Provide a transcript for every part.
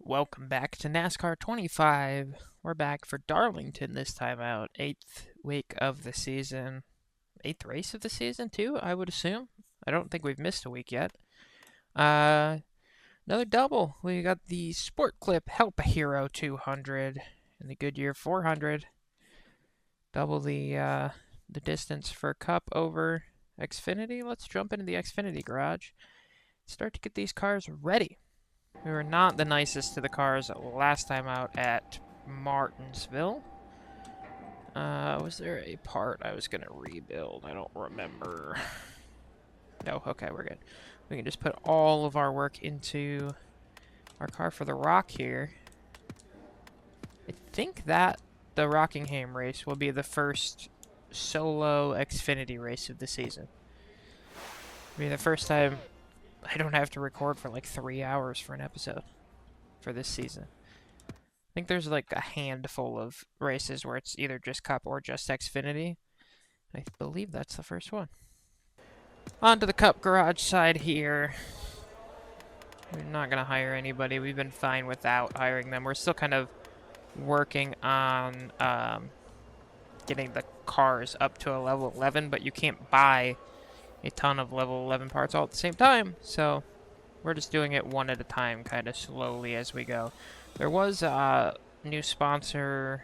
Welcome back to NASCAR 25. We're back for Darlington this time out. 8th week of the season. 8th race of the season, too, I would assume. I don't think we've missed a week yet. Another double. We got the Sport Clip Help a Hero 200 and the Goodyear 400. Double the distance for Cup over Xfinity. Let's jump into the Xfinity garage. Start to get these cars ready. We were not the nicest to the cars last time out at Martinsville. Was there a part I was going to rebuild? I don't remember. No, okay, we're good. We can just put all of our work into our car for the Rock here. I think that the Rockingham race will be the first solo Xfinity race of the season. It'll be the first time I don't have to record for like 3 hours for an episode for this season. I think there's like a handful of races where it's either just Cup or just Xfinity. I believe that's the first one. On to the Cup garage side here. We're not going to hire anybody. We've been fine without hiring them. We're still kind of working on getting the cars up to a level 11, but you can't buy a ton of level 11 parts all at the same time, so we're just doing it one at a time, kind of slowly as we go. There was a new sponsor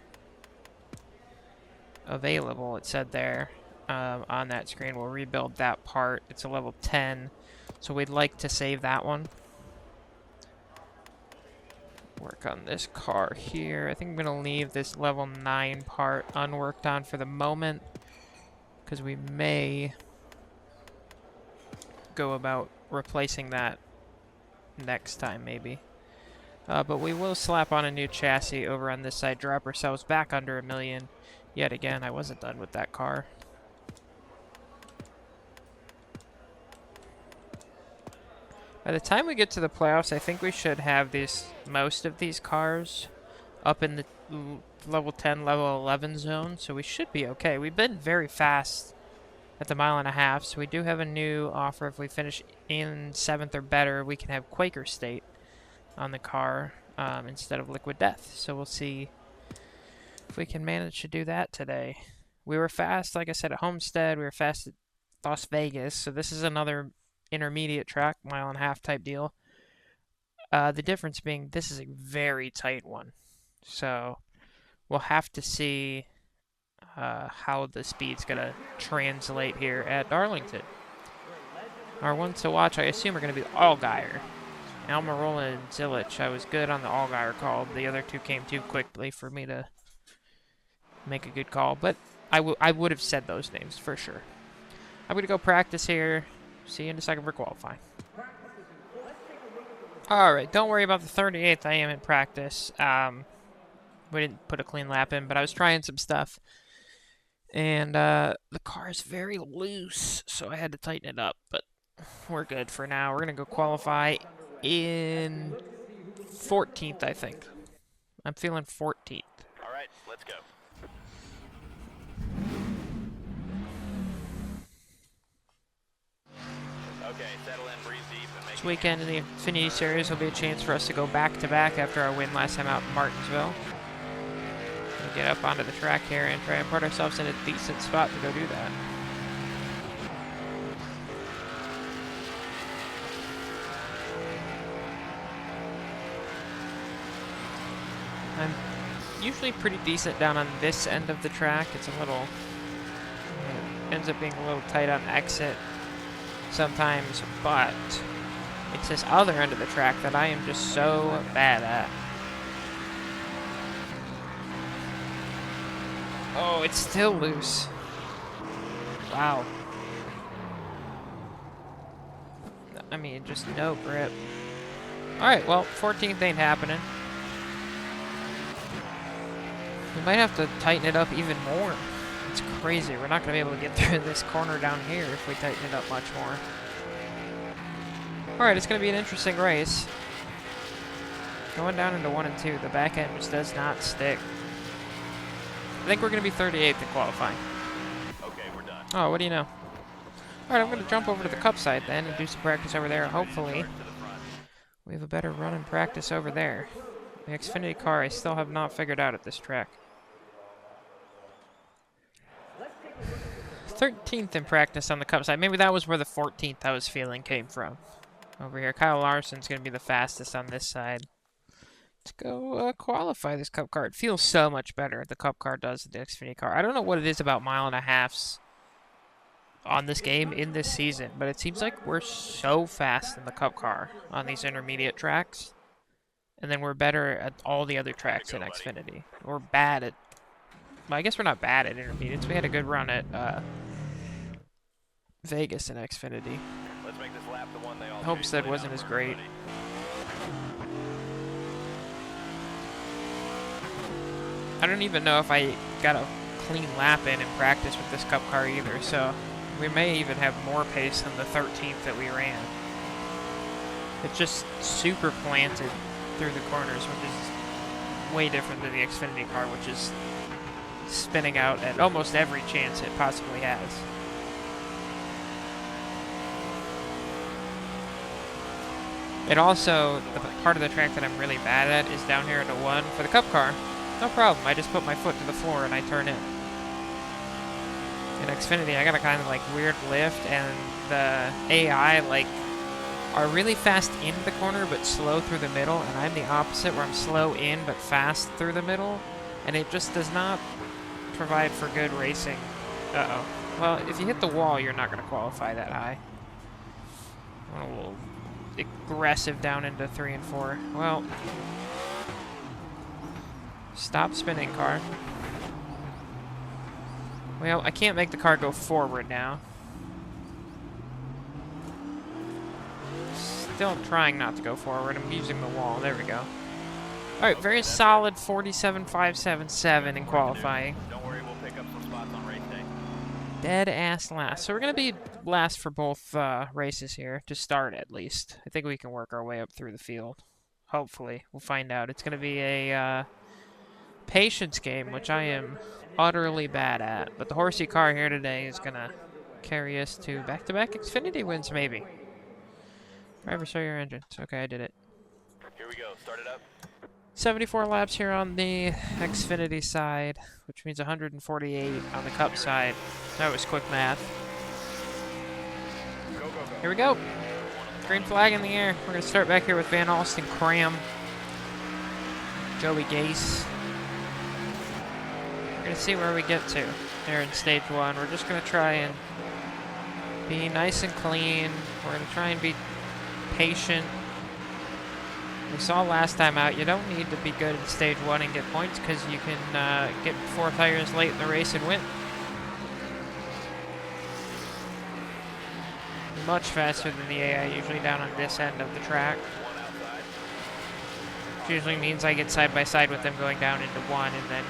available, it said there on that screen. We'll rebuild that part. It's a level 10, so we'd like to save that one. Work on this car here. I think I'm going to leave this level 9 part unworked on for the moment, because we may go about replacing that next time, maybe. But we will slap on a new chassis over on this side, drop ourselves back under 1 million. Yet again, I wasn't done with that car. By the time we get to the playoffs, I think we should have most of these cars up in the level 10, level 11 zone, so we should be okay. We've been very fast at the 1.5 miles, so we do have a new offer. If we finish in 7th or better, we can have Quaker State on the car instead of Liquid Death. So we'll see if we can manage to do that today. We were fast, like I said, at Homestead. We were fast at Las Vegas, so this is another intermediate track, 1.5 mile type deal. The difference being this is a very tight one, so we'll have to see how the speed's going to translate here at Darlington. Our ones to watch, I assume, are going to be Allgaier. Almirola and Zilich. I was good on the Allgaier call. The other two came too quickly for me to make a good call, but I would have said those names for sure. I'm going to go practice here. See you in a second for qualifying. Alright, don't worry about the 38th. I am in practice. We didn't put a clean lap in, but I was trying some stuff. And the car is very loose, so I had to tighten it up. But we're good for now. We're going to go qualify in 14th, I think. I'm feeling 14th. All right, let's go. Okay, settle in, breathe deep, and make This weekend in the Infinity Series will be a chance for us to go back-to-back after our win last time out in Martinsville. We'll get up onto the track here and try and put ourselves in a decent spot to go do that. I'm usually pretty decent down on this end of the track. It's a little, ends up being a little tight on exit sometimes, but it's this other end of the track that I am just so bad at. Oh, it's still loose. Wow. I mean, just no grip. Alright, well, 14th ain't happening. We might have to tighten it up even more. It's crazy. We're not going to be able to get through this corner down here if we tighten it up much more. Alright, it's going to be an interesting race. Going down into 1 and 2, the back end just does not stick. I think we're going to be 38th in qualifying. Okay, we're done. Oh, what do you know? Alright, I'm going to jump over to the Cup side then and do some practice over there. Hopefully, we have a better run in practice over there. The Xfinity car I still have not figured out at this track. 13th in practice on the Cup side. Maybe that was where the 14th I was feeling came from. Over here, Kyle Larson's going to be the fastest on this side. Let's go qualify this Cup car. It feels so much better, the Cup car does, than the Xfinity car. I don't know what it is about mile and a halfs on this game in this season, but it seems like we're so fast in the Cup car on these intermediate tracks. And then we're better at all the other tracks in Xfinity. We're bad at... Well, I guess we're not bad at intermediates. We had a good run at Vegas in Xfinity. Let's make this lap the one they all Homestead wasn't as great. I don't even know if I got a clean lap in practice with this Cup car either, so we may even have more pace than the 13th that we ran. It's just super planted through the corners, which is way different than the Xfinity car, which is spinning out at almost every chance it possibly has. And also, the part of the track that I'm really bad at is down here at a 1 for the Cup car. No problem, I just put my foot to the floor and I turn in. In Xfinity, I got a kind of like weird lift, and the AI like are really fast in the corner but slow through the middle, and I'm the opposite where I'm slow in but fast through the middle, and it just does not provide for good racing. Uh-oh. Well, if you hit the wall, you're not going to qualify that high. A little aggressive down into 3 and 4. Well, stop spinning, car. Well, I can't make the car go forward now. Still trying not to go forward. I'm using the wall. There we go. Alright, very solid 47.577 in qualifying. Don't worry, we'll pick up some spots on race day. Dead ass last. So we're going to be last for both races here, to start at least. I think we can work our way up through the field. Hopefully. We'll find out. It's going to be a patience game, which I am utterly bad at. But the horsey car here today is going to carry us to back-to-back Xfinity wins, maybe. Driver, show your engines. Okay, I did it. Here we go, start it up. 74 laps here on the Xfinity side, which means 148 on the Cup side. That was quick math. Go, go, go. Here we go. Green flag in the air. We're going to start back here with Van Alsten, Cram, Joey Gase. We're going to see where we get to there in stage 1. We're just going to try and be nice and clean. We're going to try and be patient. We saw last time out, you don't need to be good in stage 1 and get points, because you can get 4 tires late in the race and win. Much faster than the AI, usually down on this end of the track. Which usually means I get side by side with them going down into 1, and then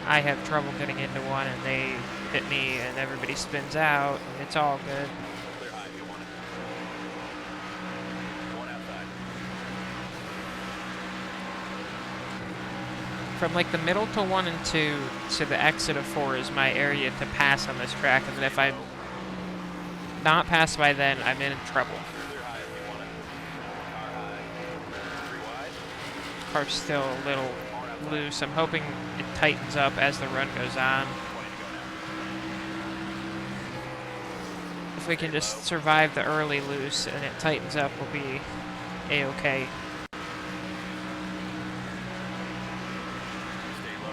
I have trouble getting into 1, and they hit me, and everybody spins out, and it's all good. Clear high if you want it. One outside. From like the middle to 1 and 2 to the exit of 4 is my area to pass on this track, and then if I'm not passed by then, I'm in trouble. Clear high if you want it. Car high. 3 wide. Car's still a little loose. I'm hoping it tightens up as the run goes on. 20 to go now. If we can just survive the early loose and it tightens up, we'll be a-okay.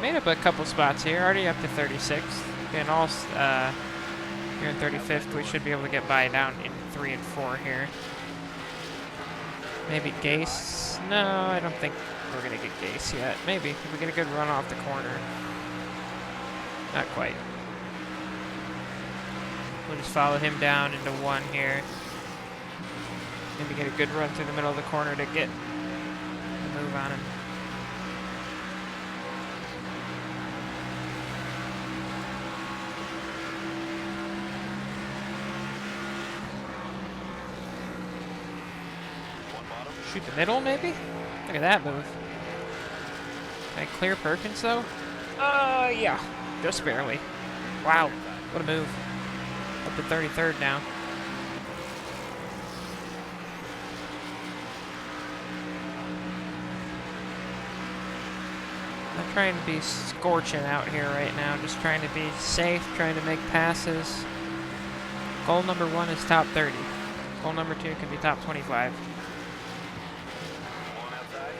Made up a couple spots here, already up to 36th. And all here in 35th, we should be able to get by down in 3 and 4 here. Maybe Gase? No, I don't think we're gonna get Gase yet. Maybe, if we get a good run off the corner. Not quite. We'll just follow him down into 1 here. Maybe get a good run through the middle of the corner to get a move on him. Shoot the middle, maybe? Look at that move. Can I clear Perkins, though? Yeah. Just barely. Wow. What a move. Up to 33rd now. not trying to be scorching out here right now. Just trying to be safe, trying to make passes. Goal number 1 is top 30. Goal number 2 can be top 25. One outside.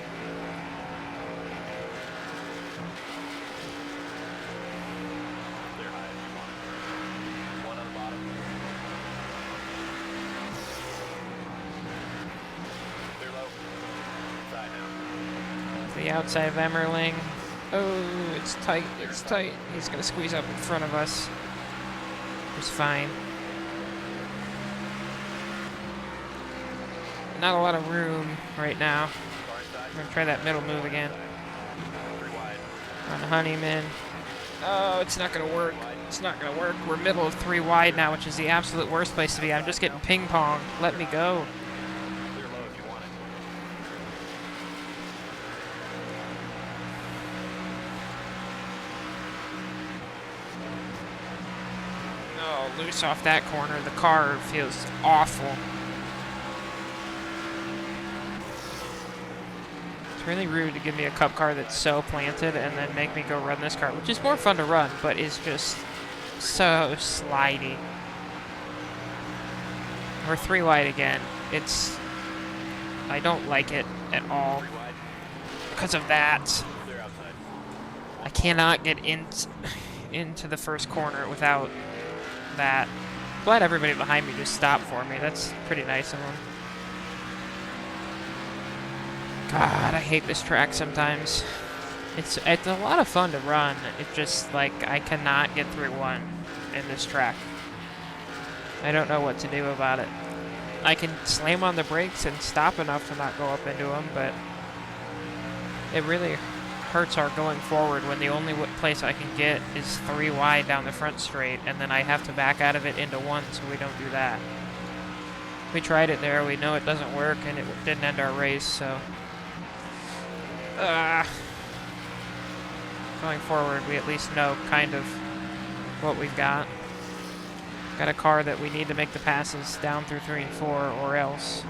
Clear high if you want it. One on the bottom. Clear low. Inside now. The outside of Emmerling. Oh, it's tight, it's tight. He's gonna squeeze up in front of us. It's fine. Not a lot of room right now. Far inside. I'm gonna try that middle move again. 3 wide. On Honeyman. Oh, it's not gonna work. It's not gonna work. We're middle of 3 wide now, which is the absolute worst place to be. I'm just getting ping-ponged. Let me go. Clear low if you want it. Oh, loose off that corner. The car feels awful. It's really rude to give me a cup car that's so planted and then make me go run this car, which is more fun to run, but is just so slidey. We're 3 wide again. I don't like it at all 3 wide. because of that. Clear outside. I cannot get into the first corner without that. Glad everybody behind me just stopped for me. That's pretty nice of them. God, I hate this track sometimes. It's a lot of fun to run. It's just like I cannot get through one in this track. I don't know what to do about it. I can slam on the brakes and stop enough to not go up into them, but it really hurts our going forward when the only place I can get is 3 wide down the front straight, and then I have to back out of it into 1, so we don't do that. We tried it there, we know it doesn't work, and it didn't end our race, so... going forward, we at least know kind of what we've got. Got a car that we need to make the passes down through 3 and 4, or else.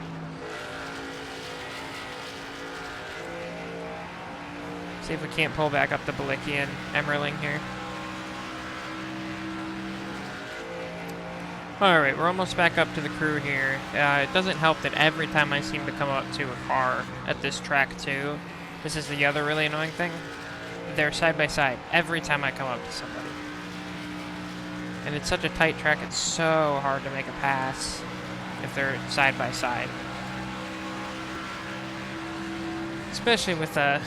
See if we can't pull back up the Balicki and Emmerling here. Alright, we're almost back up to the crew here. It doesn't help that every time I seem to come up to a car at this track too, this is the other really annoying thing, they're side by side every time I come up to somebody. And it's such a tight track, it's so hard to make a pass if they're side by side. Especially with a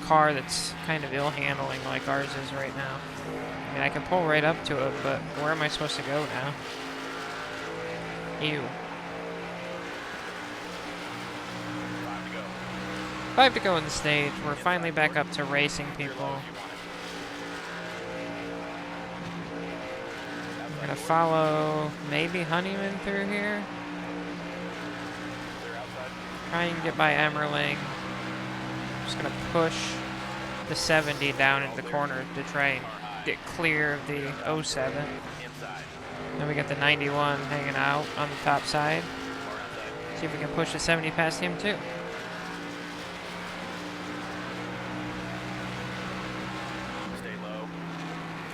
car that's kind of ill-handling like ours is right now. I mean, I can pull right up to it, but where am I supposed to go now? Ew. 5 to go. 5 to go in the stage. We're finally back up to racing people. I'm gonna follow maybe Honeyman through here. Clear outside. Try and get by Emmerling. Just gonna push the 70 down into the corner to try and get clear of the 07. Inside. Then we got the 91 hanging out on the top side. Far outside. See if we can push the 70 past him too. Stay low.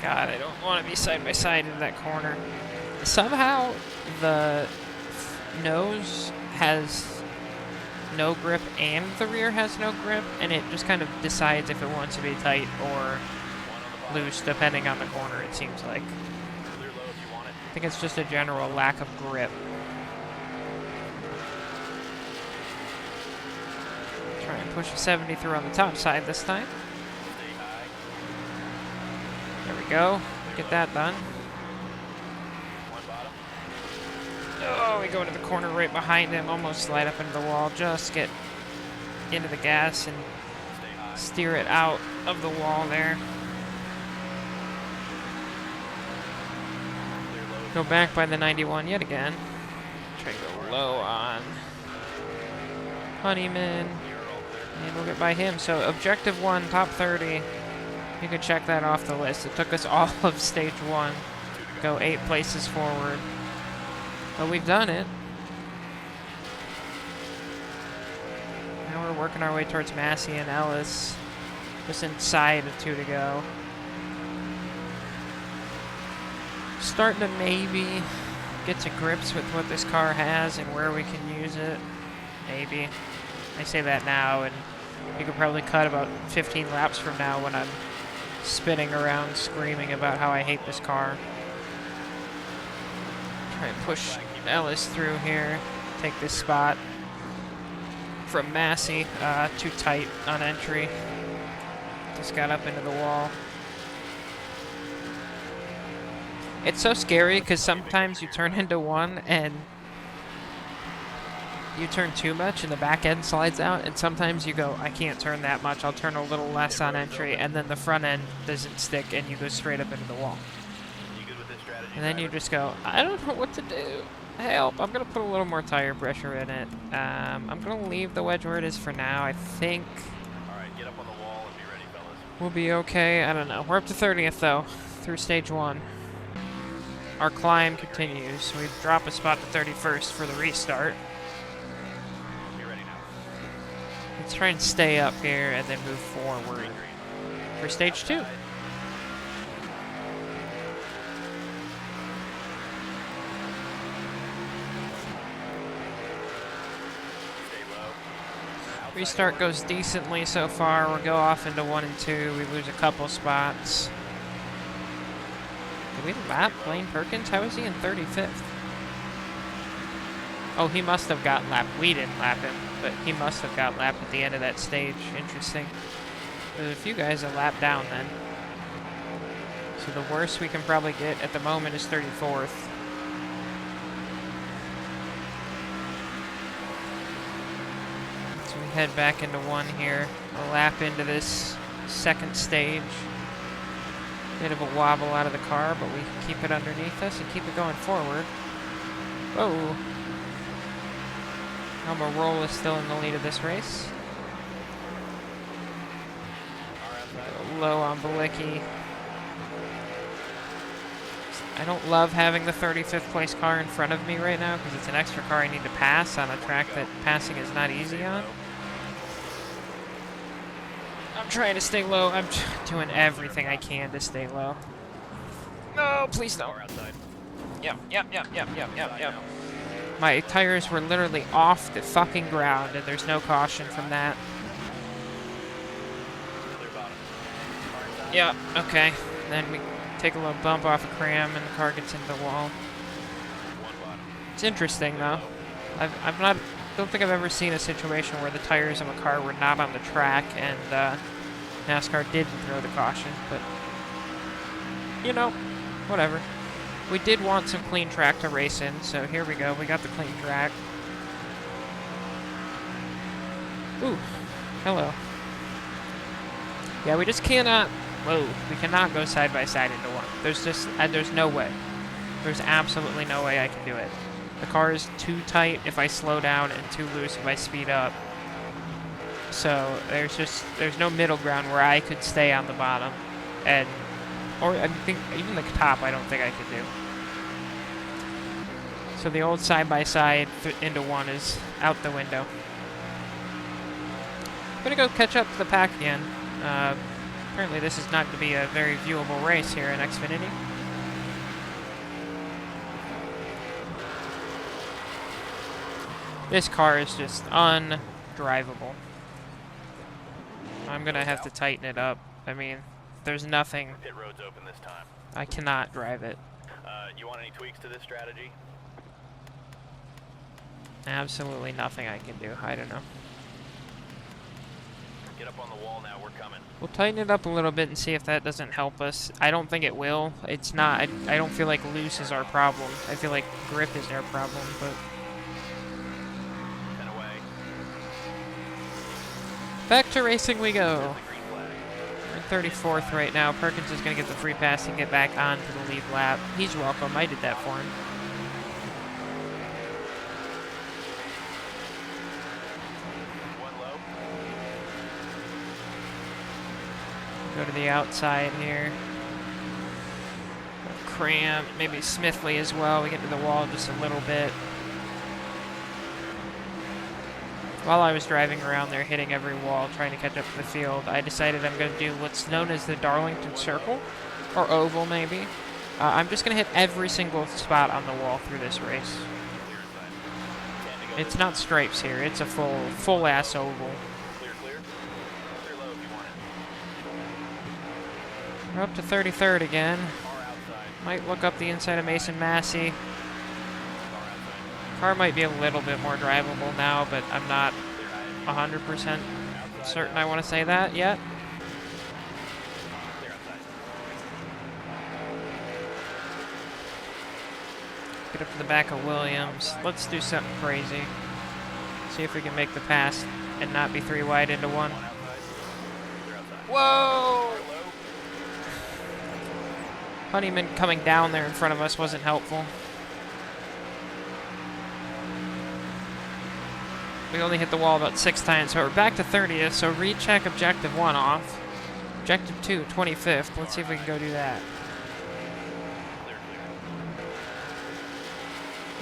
God, I don't want to be side by side in that corner. Somehow the nose has no grip and the rear has no grip, and it just kind of decides if it wants to be tight or 1 on the bottom. loose depending on the corner, it seems like. Clear low if you want it. I think it's just a general lack of grip. Try and push a 70 through on the top side this time. Stay high. There we go. Get that done. 1 bottom. Oh, we go into the corner right behind him, almost slide up into the wall. Just get into the gas and Stay high. steer it out of the wall there. Clear low. Go back by the 91 yet again. Try to go low on Honeyman. You're all clear. And we'll get by him. So objective 1, top 30. You can check that off the list. It took us all of stage 1. 2 to go. Go 8 places forward. But we've done it. Now we're working our way towards Massey and Ellis. Just inside of 2 to go. Starting to maybe get to grips with what this car has and where we can use it. Maybe. I say that now, and you could probably cut about 15 laps from now when I'm spinning around screaming about how I hate this car. Try and push Ellis through here. Take this spot from Massey. Too tight on entry. Just got up into the wall. It's so scary because sometimes you turn into one and you turn too much and the back end slides out, and sometimes you go, I can't turn that much, I'll turn a little less on entry, and then the front end doesn't stick and you go straight up into the wall. And then you just go, I don't know what to do. Help, I'm going to put a little more tire pressure in it. I'm going to leave the wedge where it is for now. I think Alright, get up on the wall and be ready, fellas. we'll be okay. I don't know. We're up to 30th though, through stage 1. Our climb continues. We drop a spot to 31st for the restart. Be ready now. Let's try and stay up here and then move forward for stage 2. Stay low. Restart goes decently so far. We'll go off into 1 and 2. We lose a couple spots. Did we lap Blaine Perkins? How is he in 35th? Oh, he must have got lapped. We didn't lap him, but he must have got lapped at the end of that stage. Interesting. There's a few guys that lap down then. So the worst we can probably get at the moment is 34th. So we head back into 1 here. A lap into this second stage. Bit of a wobble out of the car, but we keep it underneath us and keep it going forward. Whoa. Elmer Roll is still in the lead of this race. Low on Balicki. I don't love having the 35th place car in front of me right now because it's an extra car I need to pass on a track that passing is not easy on. I'm trying to stay low. I'm doing everything I can to stay low. No, please no. Yep. My tires were literally off the fucking ground, and there's no caution from that. Yeah, okay. Then we take a little bump off a cram, and the car gets into the wall. It's interesting, though. Don't think I've ever seen a situation where the tires of a car were not on the track and NASCAR didn't throw the caution, but you know, whatever. We did want some clean track to race in, so here we go. We got the clean track. Ooh, hello. Yeah, we just cannot. Whoa, we cannot go side by side into 1. There's just, there's no way. There's absolutely no way I can do it. The car is too tight if I slow down and too loose if I speed up. So there's no middle ground where I could stay on the bottom, or I think even the top I don't think I could do. So the old side by side into 1 is out the window. I'm gonna go catch up to the pack again. Apparently this is not going to be a very viewable race here in Xfinity. This car is just undrivable. I'm going to have to tighten it up. I mean, there's nothing. Pit road's open this time. I cannot drive it. You want any tweaks to this strategy? Absolutely nothing I can do. I don't know. Get up on the wall now, we're coming. We'll tighten it up a little bit and see if that doesn't help us. I don't think it will. It's not. I don't feel like loose is our problem. I feel like grip is our problem, but... 10 away. Back to racing we go. We're in 34th right now. Perkins is going to get the free pass and get back onto the lead lap. He's welcome. I did that for him. Go to the outside here. Cram, maybe Smithley as well. We get to the wall just a little bit. While I was driving around there hitting every wall trying to catch up to the field, I decided I'm going to do what's known as the Darlington Circle, or Oval maybe. I'm just going to hit every single spot on the wall through this race. It's not stripes here, it's a full-ass oval. Clear, clear. Clear low if you want it. We're up to 33rd again. Car outside. Might look up the inside of Mason Massey. Car outside. Car might be a little bit more drivable now, but I'm not Clear high. 100% Outside. certain I want to say that yet. Clear outside. Get up to the back of Williams. Let's do something crazy. See if we can make the pass and not be 3 wide into 1. One outside. Clear outside. Whoa! Car low. Honeyman coming down there in front of us wasn't helpful. We only hit the wall about 6 times, so we're back to 30th, so recheck objective 1 off. Objective 2, 25th. Let's see if we can go do that. Clear, clear.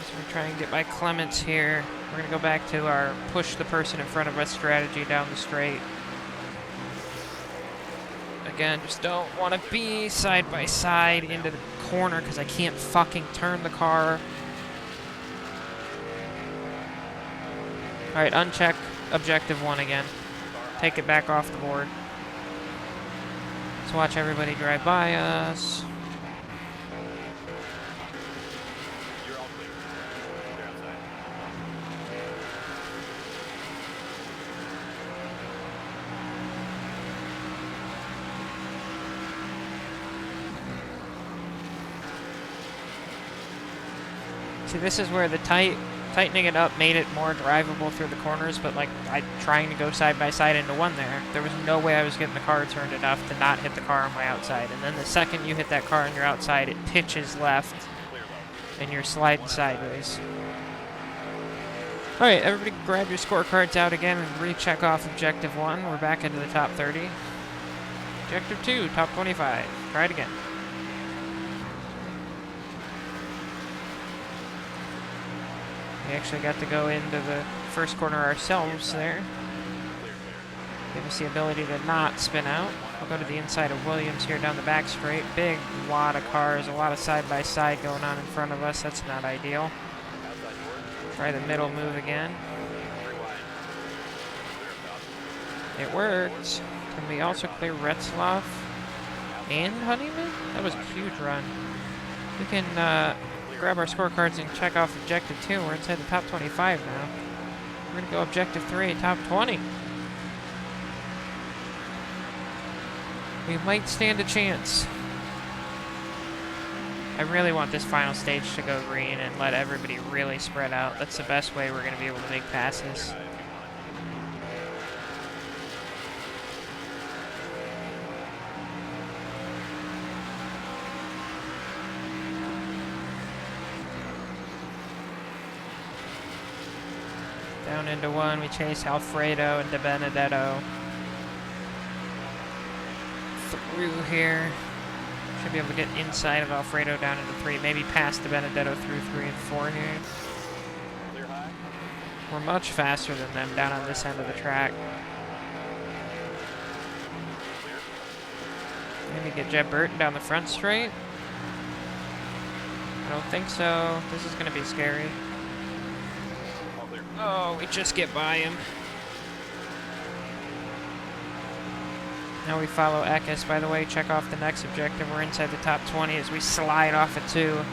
So we're trying to get by Clements here. We're going to go back to our push the person in front of us strategy down the straight. Again, just don't want to be side by side into the corner because I can't fucking turn the car. Alright, uncheck objective 1 again. Take it back off the board. Let's watch everybody drive by us. You're all clear. Clear outside. See, this is where the tightening it up made it more drivable through the corners, but like trying to go side by side into 1 there was no way I was getting the car turned enough to not hit the car on my outside. And then the second you hit that car on your outside, it pitches left Clear low. and you're sliding sideways. Alright, everybody grab your scorecards out again and recheck off objective 1. We're back into the top 30. Objective 2, top 25. Try it again. We actually got to go into the first corner ourselves there. Clear, clear. Give us the ability to not spin out. We'll go to the inside of Williams here down the back straight. Big lot of cars, a lot of side-by-side going on in front of us. That's not ideal. Outside door. Try the middle move again. 3 wide. Clear up top. It worked. Can we also clear Retzloff and Honeyman? That was a huge run. We can grab our scorecards and check off objective 2. We're inside the top 25 now. We're going to go objective 3, top 20. We might stand a chance. I really want this final stage to go green and let everybody really spread out. That's the best way we're going to be able to make passes. Down into 1, we chase Alfredo and De Benedetto through here. Should be able to get inside of Alfredo down into 3, maybe past De Benedetto through 3 and 4 here. Clear high. We're much faster than them down on this end of the track. Clear. Maybe get Jeb Burton down the front straight. I don't think so. This is going to be scary. All clear. Oh, we just get by him. Now we follow Eckes, by the way. Check off the next objective. We're inside the top 20 as we slide off at 2.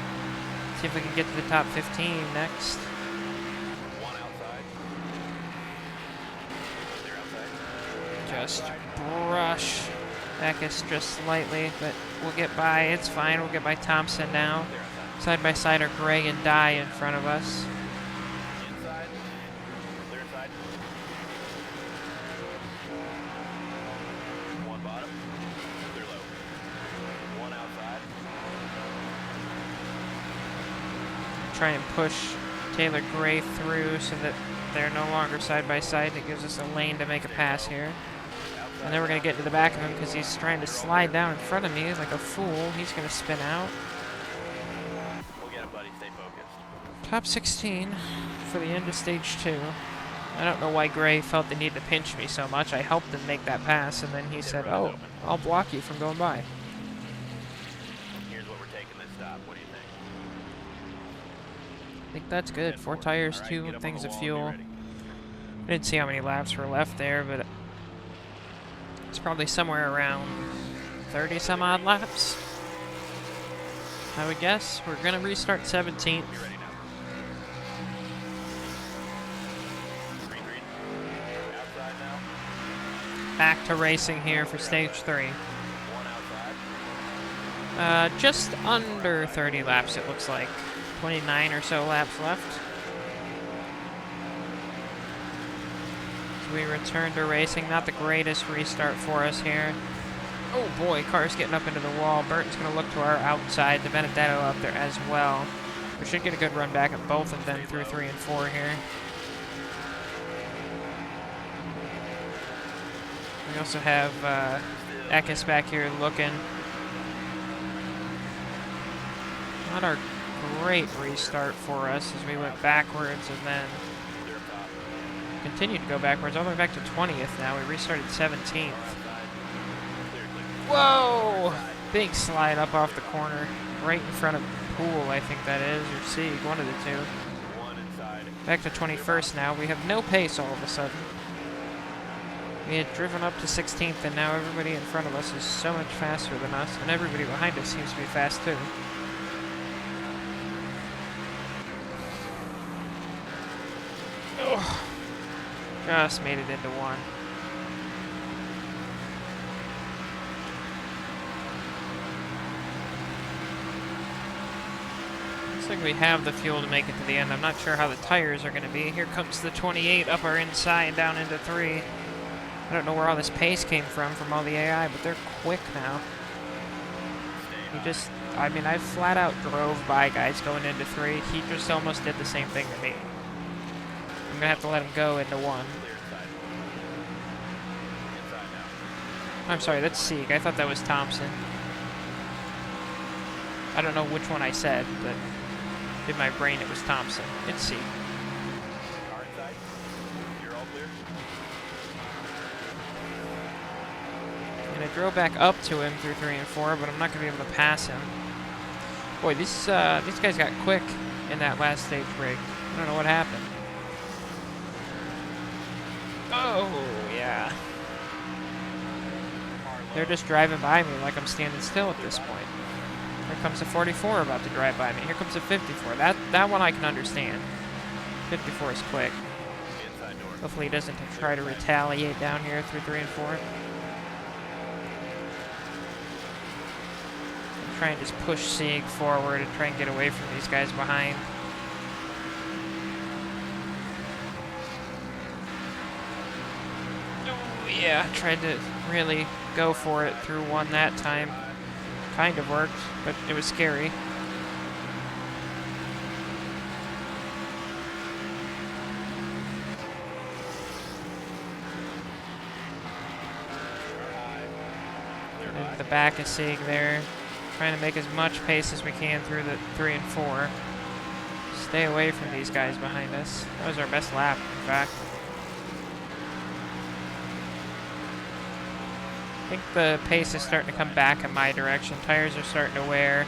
See if we can get to the top 15 next. 1 outside. Clear outside. Just brush Eckes just slightly, but we'll get by. It's fine. We'll get by Thompson now. Clear outside. Side by side are Gray and Dye in front of us. Inside. Clear inside. 1 bottom. Clear low. 1 outside. Try and push Taylor Gray through so that they're no longer side by side. It gives us a lane to make a pass here. And then we're going to get to the back of him because he's trying to slide down in front of me like a fool. He's going to spin out. We'll get him, buddy. Stay focused. Top 16 for the end of stage 2. I don't know why Gray felt the need to pinch me so much. I helped him make that pass, and then he said, "Oh, I'll block you from going by." Here's what we're taking this stop. What do you think? I think that's good. 4 tires, 2 things of fuel. I didn't see how many laps were left there, but it's probably somewhere around 30 some odd laps, I would guess. We're gonna restart 17th. You're ready now. Green, green. Outside now. Back to racing here for stage 3. One outside. Just under 30 laps, it looks like. 29 or so laps left. As we return to racing, not the greatest restart for us here. Oh boy, car's getting up into the wall. Burton's going to look to our outside. The Benedetto out there as well. We should get a good run back at both of them through 3 and 4 here. We also have Eckes back here looking. Not our great restart for us as we went backwards and then continued to go backwards all the way back to 20th now. We restarted 17th. Whoa! Big slide up off the corner, right in front of Pool, I think that is, or Sieg, one of the two. One inside. Back to 21st now. We have no pace all of a sudden. We had driven up to 16th, and now everybody in front of us is so much faster than us, and everybody behind us seems to be fast too. Ugh. Just made it into 1. Looks like we have the fuel to make it to the end. I'm not sure how the tires are going to be. Here comes the 28 up our inside down into 3. I don't know where all this pace came from all the AI, but they're quick now. I mean, I flat out drove by guys going into 3. He just almost did the same thing to me. I'm going to have to let him go into 1. Clear inside. Inside now. I'm sorry, that's Sieg. I thought that was Thompson. I don't know which one I said, but in my brain it was Thompson. It's Sieg. Car inside. You're all clear. And I drove back up to him through 3 and 4, but I'm not going to be able to pass him. Boy, these guys got quick in that last stage break. I don't know what happened. Oh, yeah. They're just driving by me like I'm standing still at this point. Here comes a 44 about to drive by me. Here comes a 54. That one I can understand. 54 is quick. Inside door. Hopefully he doesn't try to retaliate down here through 3 and 4. Try and just push Sieg forward and try and get away from these guys behind. Oh, yeah, tried to really go for it through 1 that time. Kind of worked, but it was scary. Into the back of Sieg there. Trying to make as much pace as we can through the 3 and 4. Stay away from these guys behind us. That was our best lap, in fact. I think the pace is starting to come back in my direction. Tires are starting to wear.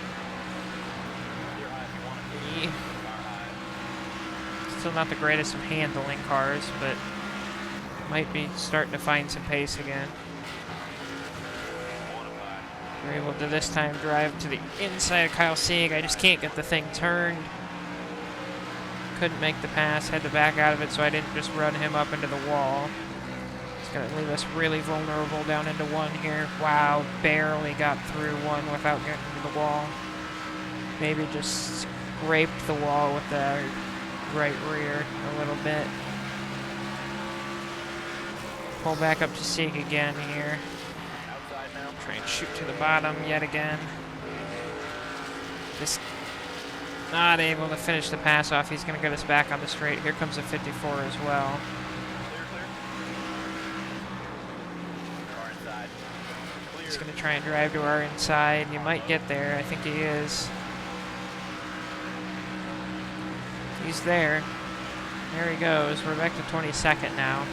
Still not the greatest of handling cars, but might be starting to find some pace again. We're able to this time drive to the inside of Kyle Sieg. I just can't get the thing turned. Couldn't make the pass, had to back out of it so I didn't just run him up into the wall. It's going to leave us really vulnerable down into 1 here. Wow, barely got through 1 without getting into the wall. Maybe just scraped the wall with the right rear a little bit. Pull back up to Sieg again here. Try and shoot to the bottom yet again. Just not able to finish the pass off. He's going to get us back on the straight. Here comes a 54 as well. He's going to try and drive to our inside. You might get there. I think he is. He's there. There he goes. We're back to 22nd now.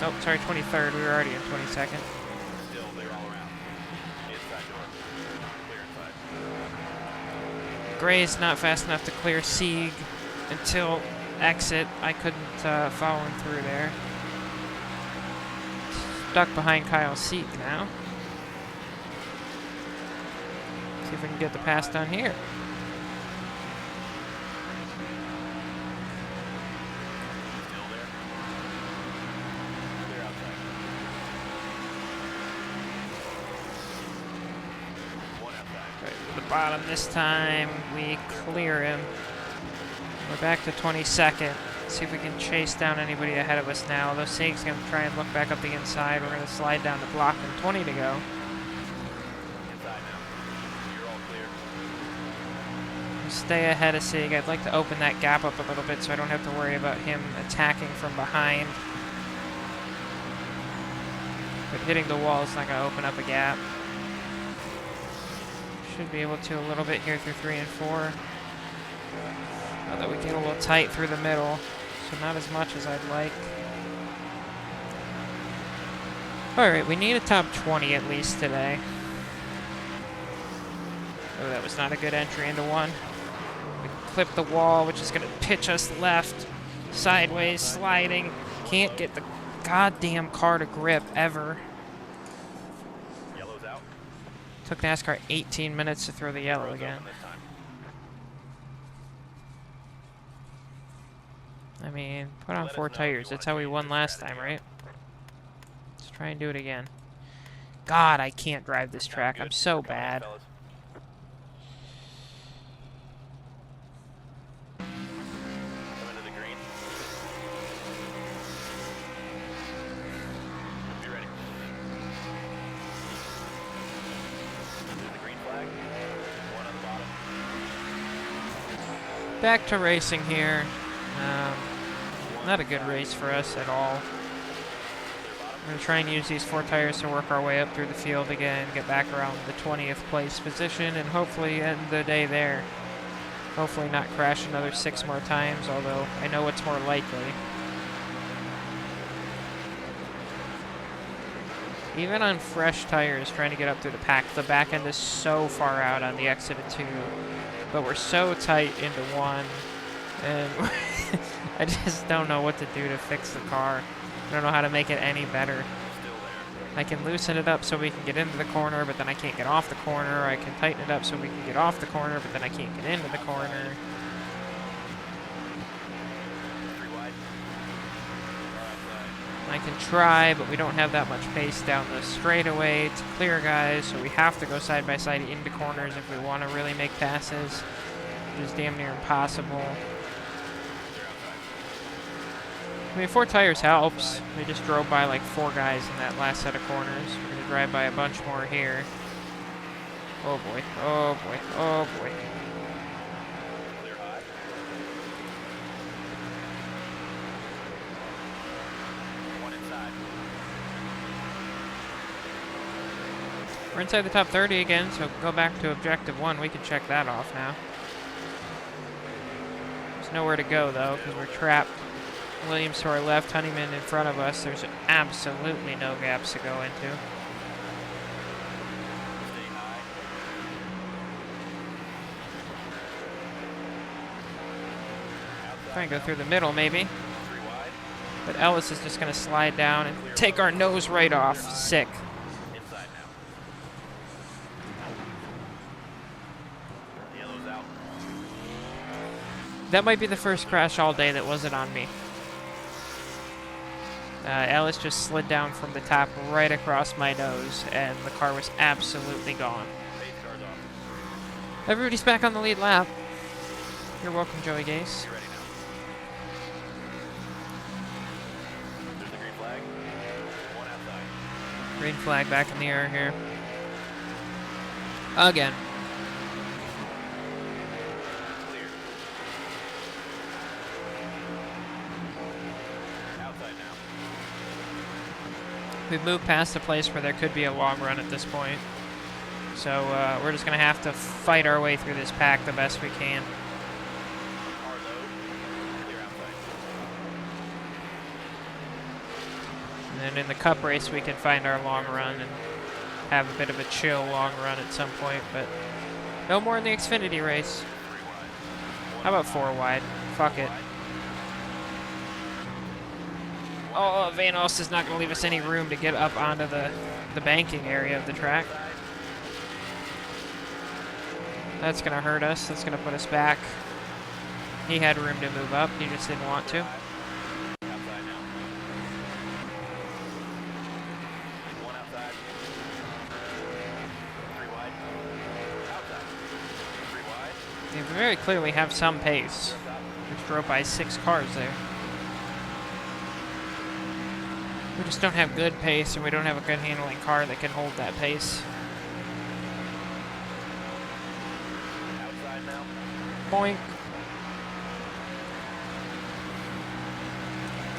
Oh, sorry, 23rd. We were already in 22nd. Still, they're all around. Inside door. Clear inside. Gray's not fast enough to clear Sieg until exit. I couldn't follow him through there. Stuck behind Kyle Sieg now. See if we can get the pass done here. Still there. Clear outside. One outside. Right to the bottom this time. We clear him. We're back to 22nd. See if we can chase down anybody ahead of us now. Although Sieg's going to try and look back up the inside. We're going to slide down the block and 20 to go. Inside now. You're all clear. Stay ahead of Sieg. I'd like to open that gap up a little bit so I don't have to worry about him attacking from behind. But hitting the wall is not going to open up a gap. Should be able to a little bit here through 3 and 4. Although we get a little tight through the middle, so not as much as I'd like. Alright, we need a top 20 at least today. Oh, that was not a good entry into one. We clip the wall, which is going to pitch us left, sideways, sliding. Can't get the goddamn car to grip ever. Yellow's out. Took NASCAR 18 minutes to throw the yellow Road's again. open this time. I mean, put on Let us 4 know if you tires. wanna That's how we change won your last time, strategy. right? Let's try and do it again. God, I can't drive this Sounds track. good. I'm so Come on, bad. fellas. Come into the green. Be ready. There's the green flag. One on the bottom. Back to racing here. Not a good race for us at all. We're going to try and use these 4 tires to work our way up through the field again, get back around the 20th place position, and hopefully end the day there. Hopefully not crash another 6 more times, although I know it's more likely. Even on fresh tires, trying to get up through the pack, the back end is so far out on the exit of 2, but we're so tight into 1, and I just don't know what to do to fix the car. I don't know how to make it any better. Still there. I can loosen it up so we can get into the corner, but then I can't get off the corner. I can tighten it up so we can get off the corner, but then I can't get into the corner. 3 wide. Car outside. I can try, but we don't have that much pace down the straightaway to clear guys, so we have to go side by side into corners if we want to really make passes, which is damn near impossible. I mean, 4 tires helps. We just drove by like 4 guys in that last set of corners. We're going to drive by a bunch more here. Oh boy, oh boy, oh boy. Clear high. One inside. We're inside the top 30 again, so go back to objective 1. We can check that off now. There's nowhere to go though, because we're trapped. Williams to our left, Honeyman in front of us. There's absolutely no gaps to go into. Stay high. Try and go through the middle maybe. 3 wide. But Ellis is just going to slide down and take our nose right off. Sick. Inside now. Yellow's out. That might be the first crash all day that wasn't on me. Ellis just slid down from the top right across my nose, and the car was absolutely gone. Base car's off. Everybody's back on the lead lap. You're welcome, Joey Gase. You ready now? There's the green flag. One outside. Green flag back in the air here. Again. Clear. Outside now. We've moved past the place where there could be a long run at this point. So we're just going to have to fight our way through this pack the best we can. Car low. Clear outside. And then in the cup race, we can find our long run and have a bit of a chill long run at some point, but no more in the Xfinity race. How about 4 wide? Fuck it. Oh, Van Alst is not going to leave us any room to get up onto the banking area of the track. That's going to hurt us. That's going to put us back. He had room to move up. He just didn't want to. They very clearly have some pace. Which drove by 6 cars there. We just don't have good pace, and we don't have a good handling car that can hold that pace. Boink.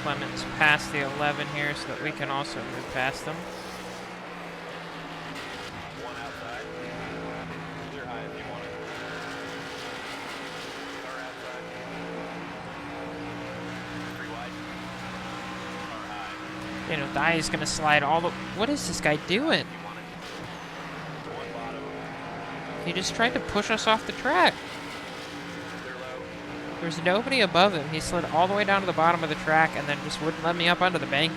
Clements past the 11 here so that we can also move past them. One outside. Clear high if you want it. Car outside. 3 wide. Car high. You know, Dye's gonna slide all the. What is this guy doing? You want it. One bottom. He just tried to push us off the track. Clear low. There's nobody above him. He slid all the way down to the bottom of the track and then just wouldn't let me up onto the bank.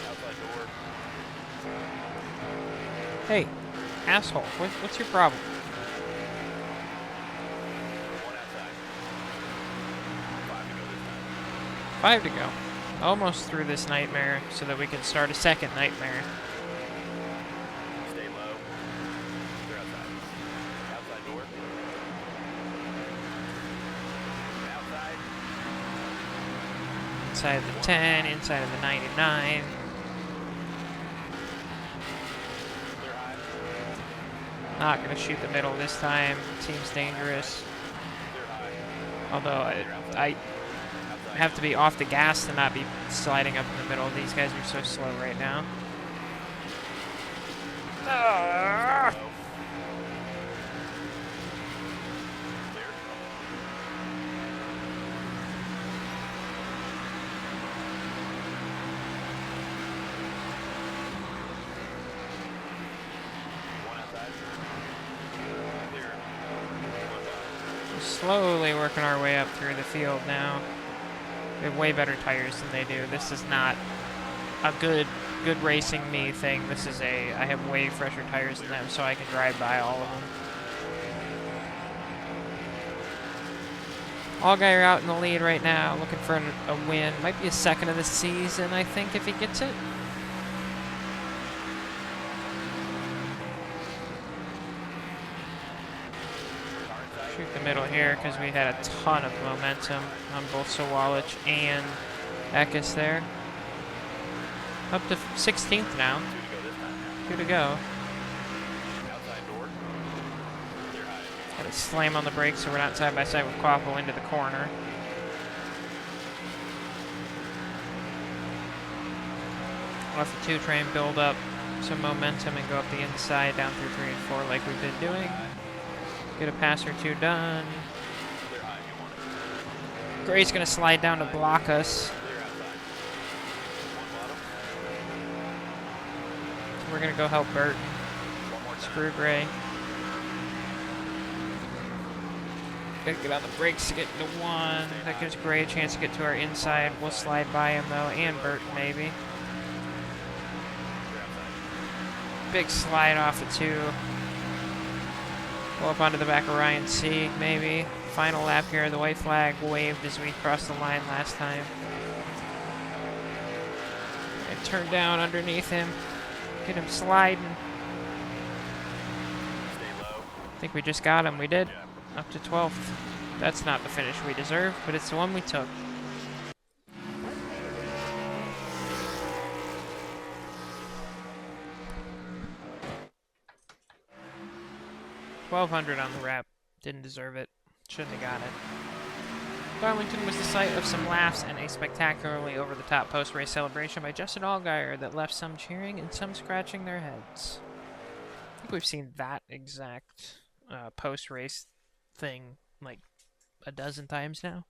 Outside door. Hey, asshole, what's your problem? One outside. 5 to go this time. 5 to go. Almost through this nightmare so that we can start a second nightmare. Stay low. Clear outside. Outside door. Outside. Inside of the 10, inside of the 99. Clear high. Not gonna shoot the middle this time. Seems dangerous. Clear high. Although I have to be off the gas to not be sliding up in the middle. These guys are so slow right now. Ah! Low. Clear. One outside. Clear. One bottom. Slowly working our way up through the field now. We have way better tires than they do. This is not a good racing me thing. This is I have way fresher tires than them, so I can drive by all of them. Allgaier out in the lead right now, looking for a win. Might be a second of the season, I think, if he gets it. Shoot the middle here because we had a ton of momentum on both Sawalich and Eckes there. Up to 16th now. 2 to go this time. 2 to go. Outside door. Clear high. Gotta slam on the brakes so we're not side by side with Quaffle into the corner. Let the 2 train build up some momentum and go up the inside down through 3 and 4 like we've been doing. Get a pass or 2 done. Clear high if you want it. Gray's gonna slide down to block us. Clear outside. One bottom. We're gonna go help Burton. One more time. Screw Gray. Gotta get on the brakes to get into 1. That gives Gray a chance to get to our inside. We'll slide by him though, and Burton maybe. Clear outside. Big slide off of 2. Go up onto the back of Ryan Sieg, maybe. Final lap here. The white flag waved as we crossed the line last time. And turn down underneath him. Get him sliding. Stay low. I think we just got him. We did. Yeah. Up to 12th. That's not the finish we deserve, but it's the one we took. $1,200 on the wrap. Didn't deserve it. Shouldn't have got it. Darlington was the site of some laughs and a spectacularly over-the-top post-race celebration by Justin Allgaier that left some cheering and some scratching their heads. I think we've seen that exact post-race thing like a dozen times now.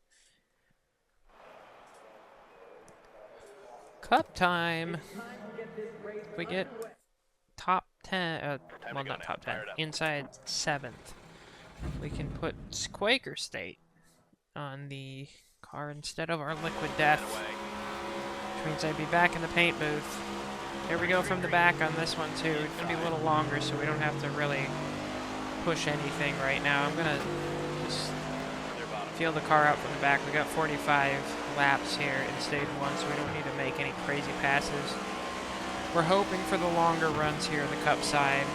Cup time. If we get top 10, well, not top 10, inside 7th, we can put Quaker State on the car instead of our Liquid Death, which means I'd be back in the paint booth. Here we go from the back on this one, too. It's going to be a little longer, so we don't have to really push anything right now. I'm going to just feel the car out from the back. We got 45 laps here in stage 1, so we don't need to make any crazy passes. We're hoping for the longer runs here on the cup side.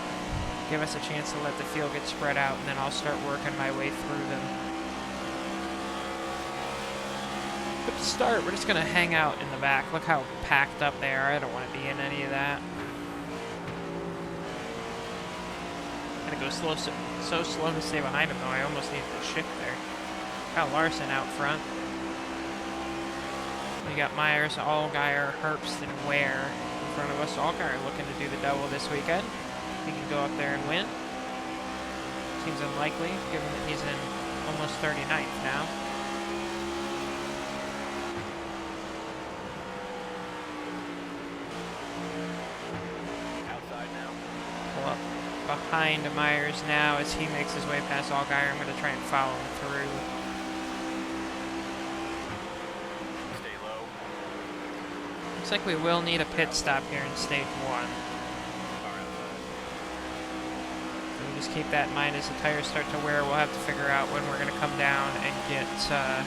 Give us a chance to let the field get spread out, and then I'll start working my way through them. But to start, we're just going to hang out in the back. Look how packed up they are. I don't want to be in any of that. Gotta go slow, so slow to stay behind him, though. I almost need to shift there. Kyle Larson out front. We got Myers, Allgaier, Herbst, and Ware in front of us. Allgaier looking to do the double this weekend. He can go up there and win. Seems unlikely, given that he's in almost 39th now. Outside now. Pull up behind Myers now as he makes his way past Allgaier. I'm going to try and follow him through. Stay low. Looks like we will need a pit stop here in stage 1. Car outside. So we'll just keep that in mind as the tires start to wear. We'll have to figure out when we're going to come down and get some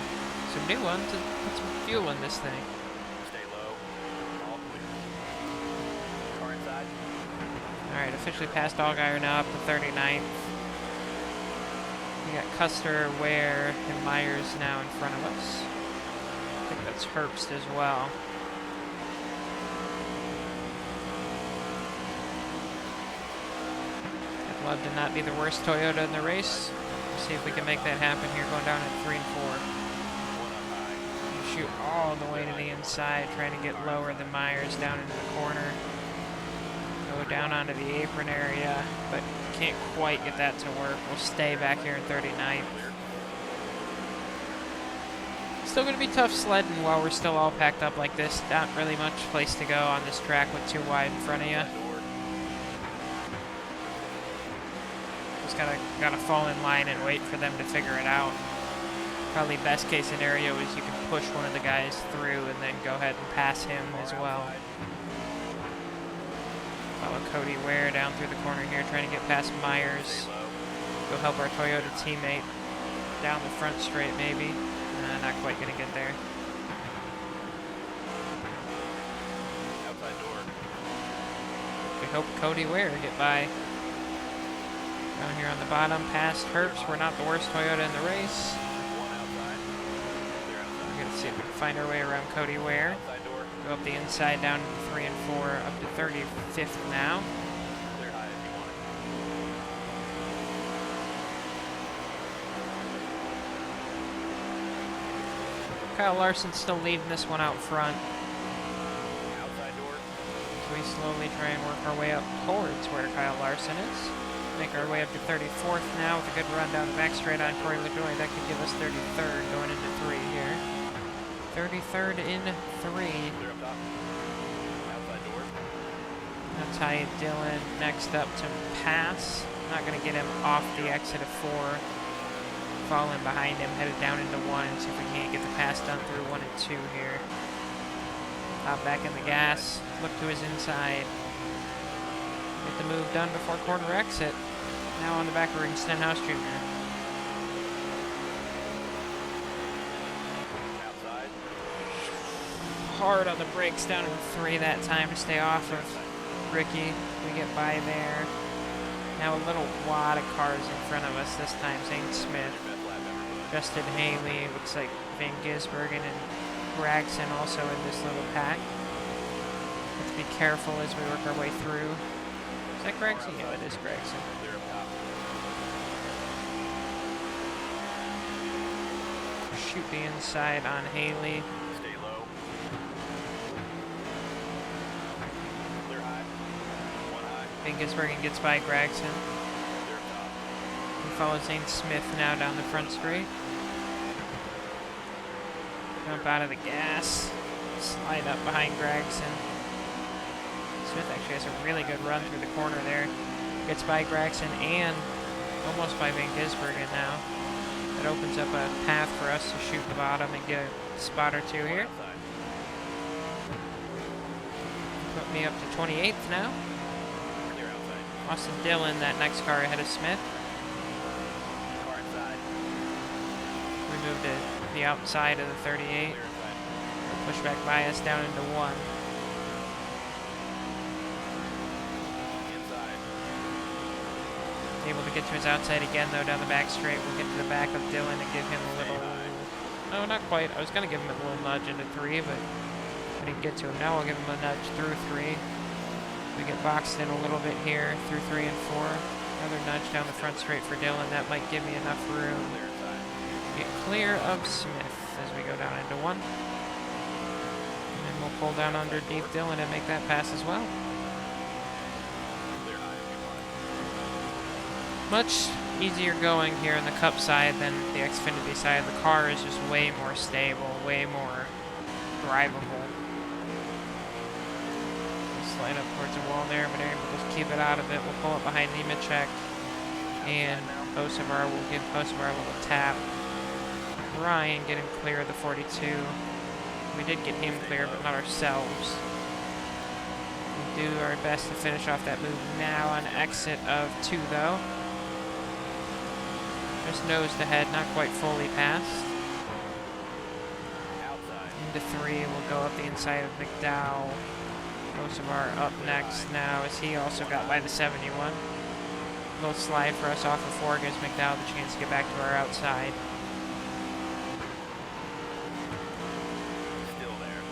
new ones and put some fuel in this thing. Stay low. All clear. Car inside. Alright, officially past Allgaier now, up to 39th. We got Custer, Ware, and Myers now in front of us. I think that's Herbst as well. I'd love to not be the worst Toyota in the race. We'll see if we can make that happen here, going down at 3 and 4. One up high. Shoot all the way to the inside, trying to get lower than Myers down into the corner. Go down onto the apron area, but can't quite get that to work. We'll stay back here in 39th. Still going to be tough sledding while we're still all packed up like this. Not really much place to go on this track with too wide in front of you. Just gotta fall in line and wait for them to figure it out. Probably best case scenario is you can push one of the guys through and then go ahead and pass him as well. Follow Cody Ware down through the corner here, trying to get past Myers. Go help our Toyota teammate down the front straight, maybe. Not quite gonna get there. Outside door. We hope Cody Ware get by. Down here on the bottom, past Herbst. We're not the worst Toyota in the race. One outside. Clear outside. We're gonna see if we can find our way around Cody Ware. Outside door. Go up the inside, down to 3 and 4, up to 35th now. Clear high if you want it. Kyle Larson's still leading this one out front. Outside door. So we slowly try and work our way up towards where Kyle Larson is. Make our way up to 34th now with a good run down the back straight on Corey LaJoy. That could give us 33rd going into 3 here. 33rd in 3. Clear up top. Outside door. Now Ty Dillon next up to pass. Not going to get him off the exit of 4. Falling behind him, headed down into 1. See if we can't get the pass done through 1 and 2 here. Hop back in the gas. Look to his inside. Get the move done before corner exit. Now on the back of ring, Stenhouse Jr. Outside. Hard on the brakes down in 3 that time to stay off of Ricky. We get by there. Now a little wad of cars in front of us this time. Zane Smith, Justin Haley, looks like Van Gisbergen and Gregson also in this little pack. Let's be careful as we work our way through. Is that Gregson? Yeah, it is Gregson. Clear up top. Shoot the inside on Haley. Stay low. Clear high. One high. Van Gisbergen gets by Gregson. Clear up top. We follow Zane Smith now down the front straight. Jump out of the gas. Slide up behind Gregson. Smith actually has a really good run through the corner there. Gets by Gregson and almost by Van Gisbergen now. That opens up a path for us to shoot the bottom and get a spot or two here. Put me up to 28th now. Austin Dillon, that next car ahead of Smith. We moved to the outside of the 38. Push back by us down into 1. Able to get to his outside again, though, down the back straight. We'll get to the back of Dillon and give him a little... No, not quite. I was going to give him a little nudge into 3, but I didn't get to him. Now I'll give him a nudge through 3. We get boxed in a little bit here through 3 and 4. Another nudge down the front straight for Dillon. That might give me enough room. Get clear of Smith as we go down into 1. And then we'll pull down underneath Dillon and make that pass as well. Much easier going here in the Cup side than the Xfinity side. The car is just way more stable, way more drivable. Slide up towards the wall there, but we'll just keep it out of it. We'll pull it behind Nemechek, and Hocevar will give Hocevar a little tap. Ryan getting clear of the 42. We did get him clear, but not ourselves. We'll do our best to finish off that move now on exit of 2, though. Just nosed ahead, not quite fully passed. Into 3, we'll go up the inside of McDowell. Hocevar up next now as he also got by the 71. A little slide for us off of 4 gives McDowell the chance to get back to our outside. Still there.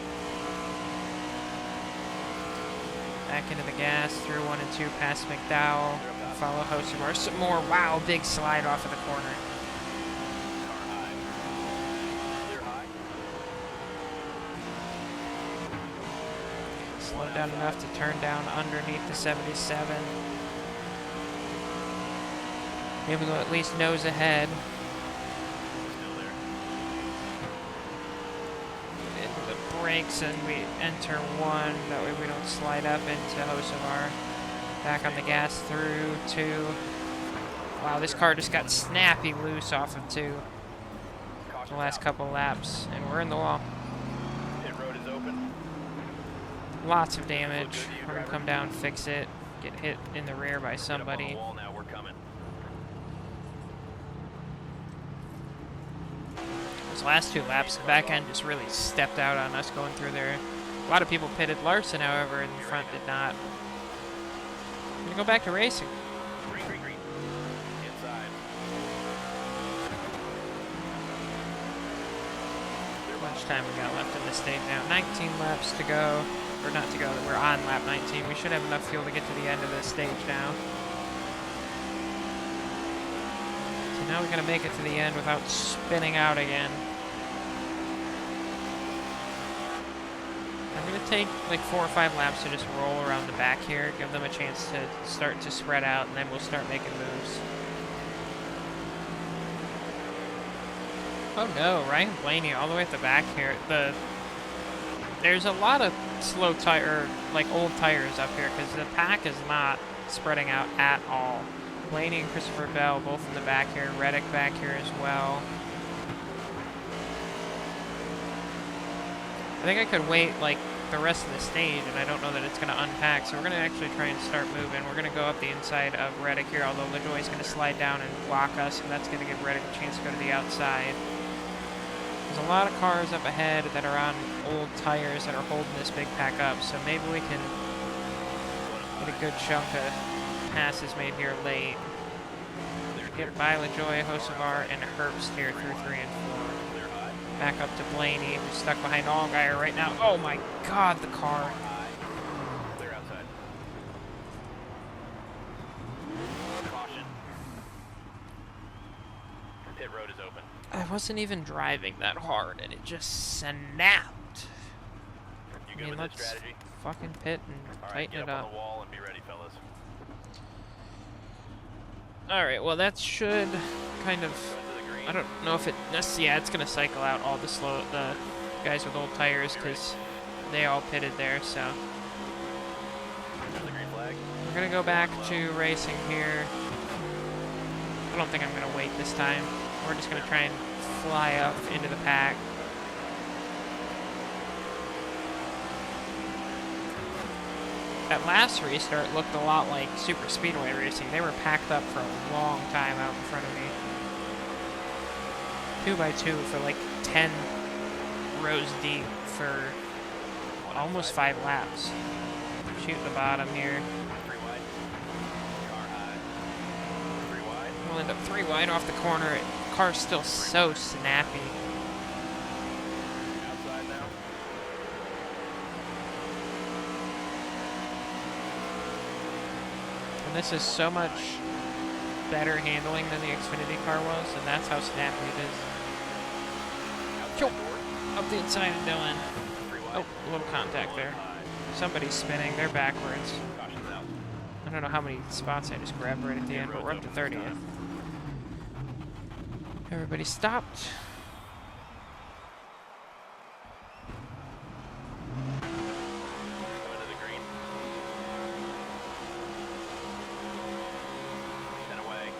Back into the gas, through 1 and 2 past McDowell. Follow Hocevar. Some more, wow, big slide off of the corner. Slow down enough to turn down underneath the 77. Maybe we'll at least nose ahead. Into the brakes and we enter 1. That way we don't slide up into Hocevar. Back on the gas through 2. Wow, this car just got snappy loose off of 2. The last couple laps, and we're in the wall. Pit road is open. Lots of damage. We're gonna come down, fix it, get hit in the rear by somebody. Now we're coming. Those last 2 laps, the back end just really stepped out on us going through there. A lot of people pitted. Larson, however, in the front did not. We're gonna go back to racing. Green. Inside. How much time we got left in this stage now? 19 laps to go. Or not to go, we're on lap 19. We should have enough fuel to get to the end of this stage now. So now we're gonna make it to the end without spinning out again. I'm gonna take like 4 or 5 laps to just roll around the back here, give them a chance to start to spread out, and then we'll start making moves. Oh no, Ryan Blaney all the way at the back here. There's a lot of slow tire, like old tires up here, because the pack is not spreading out at all. Blaney and Christopher Bell both in the back here, Reddick back here as well. I think I could wait like the rest of the stage, and I don't know that it's going to unpack, so we're going to actually try and start moving. We're going to go up the inside of Reddick here, although LaJoie's going to slide down and block us, and that's going to give Reddick a chance to go to the outside. There's a lot of cars up ahead that are on old tires that are holding this big pack up, so maybe we can get a good chunk of passes made here late. Get by LaJoie, Hocevar, and Herbst here through 3 and 4. Back up to Blaney, who's stuck behind Allgaier right now. Oh my god, the car. Clear outside. Caution. Pit road is open. I wasn't even driving that hard, and it just snapped. You good with let's this strategy? fucking pit and All right, tighten get it up on up. the wall and be ready, fellas. Alright, well that should kind of... Go into the green. I don't know if it... yeah, it's going to cycle out all the guys with old tires because they all pitted there. So There's the green flag. we're gonna go back to racing here. I don't think I'm gonna wait this time. We're just gonna try and fly up into the pack. That last restart looked a lot like super speedway racing. They were packed up for a long time out in front of me. 2x2 for like 10 rows deep for almost 5 laps. Shoot the bottom here. 3 wide. Car high. 3 wide. We'll end up 3 wide off the corner. Car's still so snappy. Outside now. And this is so much better handling than the Xfinity car was, and that's how snappy it is. Outside board. Up the inside of Dylan. 3 wide. Oh, a little contact there. High. Somebody's spinning. They're backwards. Caution's out. I don't know how many spots I just grabbed right at the end, but we're up to 30th. Everybody stopped. Coming to the green. 10 away.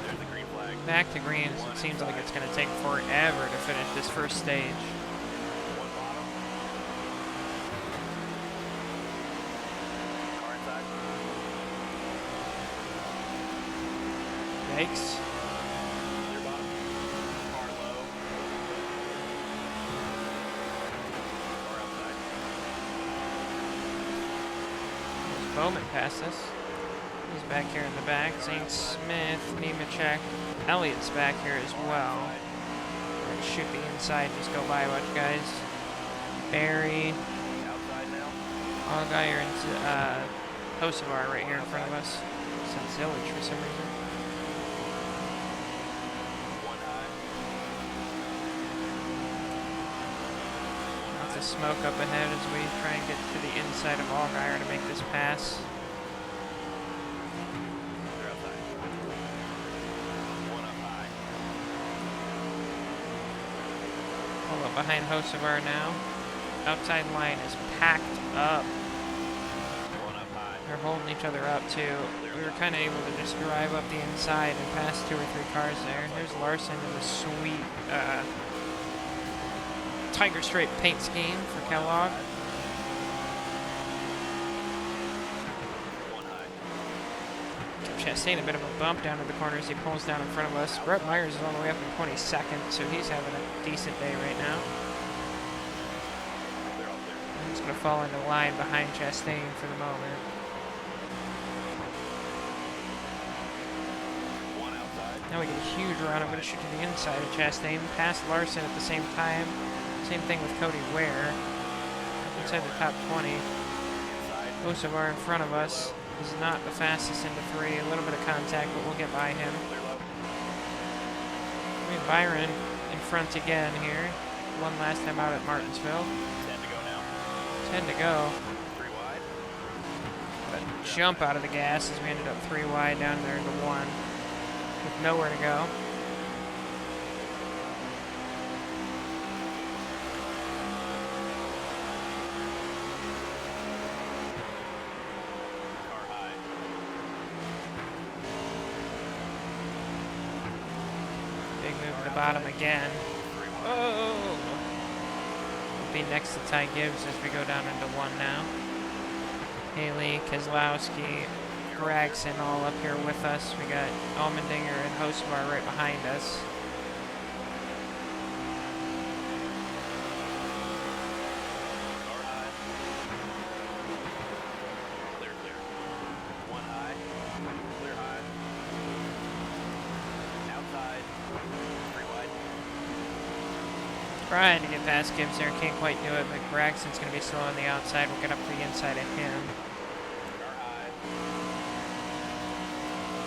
There's the green flag. Back to greens. It seems like it's going to take forever to finish this first stage. 1 bottom. Car inside. Yikes. Clear bottom. Car low. Car outside. Bowman passed us. He's back here in the back. Zane Smith, Nemechek. Elliott's back here as well. That should be inside. Just go by, watch guys. Barry, Outside now. Allgaier, and Hocevar right here in front of us. Said Zillage for some reason. 1 high. Lots of smoke up ahead as we try and get to the inside of Allgaier to make this pass. They're outside. 1 up high. Pull up behind Hocevar now. Outside line is packed up. 1 up high. They're holding each other up too. We were kind of able to just drive up the inside and pass 2 or 3 cars there. There's Larson in the sweet Tiger Stripe paint scheme for Kellogg. 1 high. Chastain a bit of a bump down to the corner as he pulls down in front of us. Brett Myers is all the way up in 22nd, so he's having a decent day right now. They're all clear. He's going to fall into line behind Chastain for the moment. 1 outside. Now we get a huge run. I'm going to shoot to the inside of Chastain, past Larson at the same time. Same thing with Cody Ware. Inside the top 20. Inside. Hocevar in front of us. He's not the fastest into 3. A little bit of contact, but we'll get by him. Clear low. We have Byron in front again here. One last time out at Martinsville. 10 to go now. 10 to go. 3 wide. Jump out of the gas as we ended up 3 wide down there to 1. With nowhere to go. Car high. Big move to the bottom again. 3 wide. Oh! We'll be next to Ty Gibbs as we go down into 1 now. Haley, Keselowski, Gregson all up here with us. We got Allmendinger and Hocevar right behind us. Car high. Clear, clear. 1 high. Clear high. Outside. 3 wide. Trying to get past Gibbs there, can't quite do it, but Gregson's going to be slow on the outside. We'll get up to the inside of him. Car high.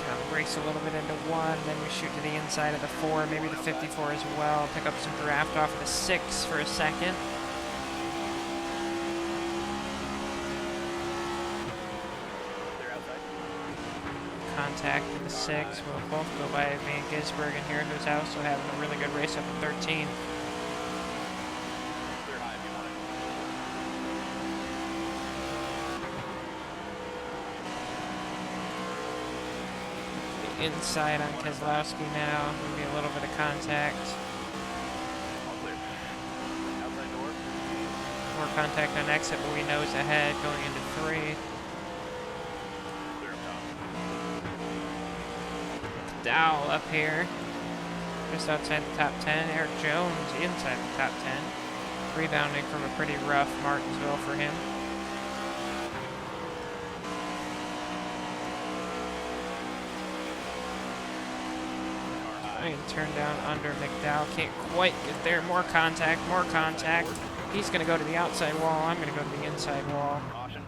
Down the brakes a little bit into 1, then we shoot to the inside of the 4, maybe the 54 as well. Pick up some draft off of the 6 for a second. They're outside. contact in the 6. We'll both go by me and Gisbergen here, who's also having a really good race up in 13. Clear high if you want it. The inside on Keselowski now. Maybe a little bit of contact. All clear. Outside door. More contact on exit, but we nose ahead going into 3. Clear up top. Dow up here. Just outside the top 10. Eric Jones inside the top 10. Rebounding from a pretty rough Martinsville for him. Trying to turn down under McDowell. Can't quite get there. More contact, more contact. He's going to go to the outside wall. I'm going to go to the inside wall. Caution.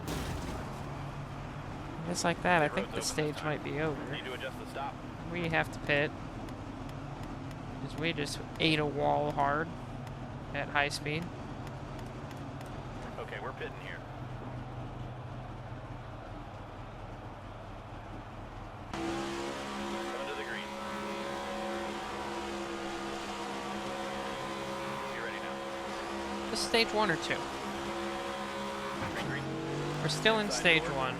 Just like that, I think the stage might be over. Need to adjust the stop. We have to pit. Because we just ate a wall hard at high speed. Okay, we're pitting here. Coming to the green. You ready now? This is stage 1 or 2? Green, green. We're still in stage 1. How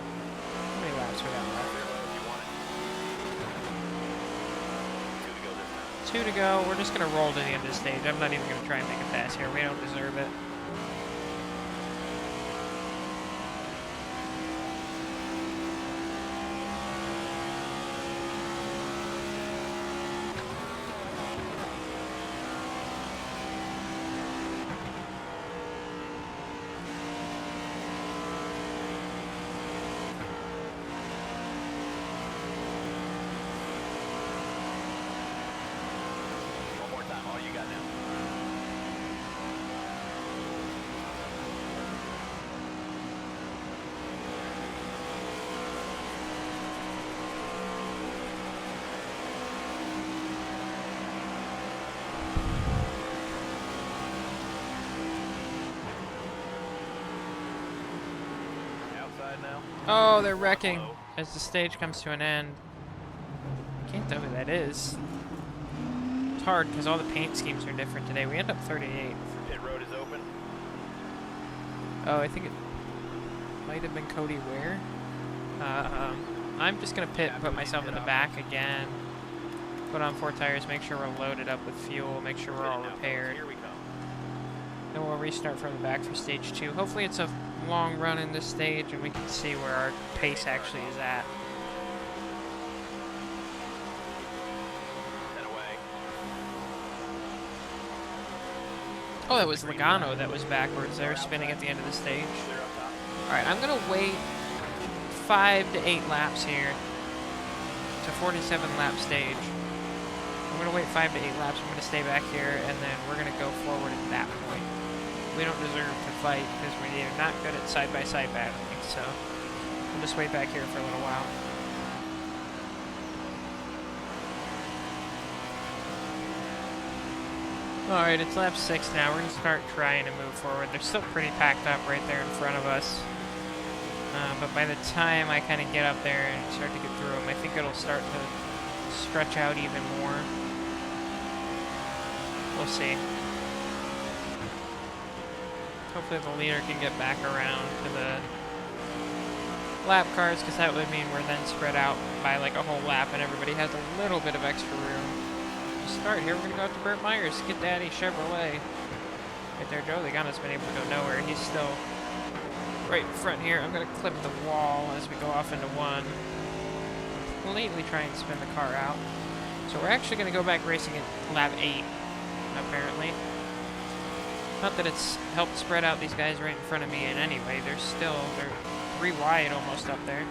many laps we got left? Clear low if you want it. 2 to go this time. 2 to go. We're just going to roll to the end of the stage. I'm not even going to try and make a pass here. We don't deserve it. One more time. All you got now. Outside now. Oh, they're wrecking as the stage comes to an end. Can't tell who that is. It's hard because all the paint schemes are different today. We end up 38. Pit road is open. Oh, I think it might have been Cody Ware. I'm just going to pit and put myself in the back again. Put on 4 tires, make sure we're loaded up with fuel, make sure we're all Pitting now, folks. repaired. Here we come. Then we'll restart from the back for stage 2. Hopefully it's a long run in this stage and we can see where our pace actually is at. Head away. Oh, that was Logano that was backwards there, spinning at the end of the stage. Clear up top. Alright, I'm going to wait 5 to 8 laps here to 47 lap stage. I'm going to wait 5 to 8 laps. I'm going to stay back here, and then we're going to go forward at that point. We don't deserve to fight because we're not good at side-by-side battling, so we'll just wait back here for a little while. Alright, it's lap 6 now. We're going to start trying to move forward. They're still pretty packed up right there in front of us. But by the time I kind of get up there and start to get through them, I think it'll start to stretch out even more. We'll see. Hopefully the leader can get back around to the lap cars, because that would mean we're then spread out by like a whole lap and everybody has a little bit of extra room. To start here, we're going to go out to Burt Myers, Get Daddy Chevrolet. Right there, Joe Logano's been able to go nowhere. He's still right in front here. I'm going to clip the wall as we go off into 1. Completely try and spin the car out. So we're actually going to go back racing at lap 8, apparently. Not that it's helped spread out these guys right in front of me in any way. They're 3 wide almost up there.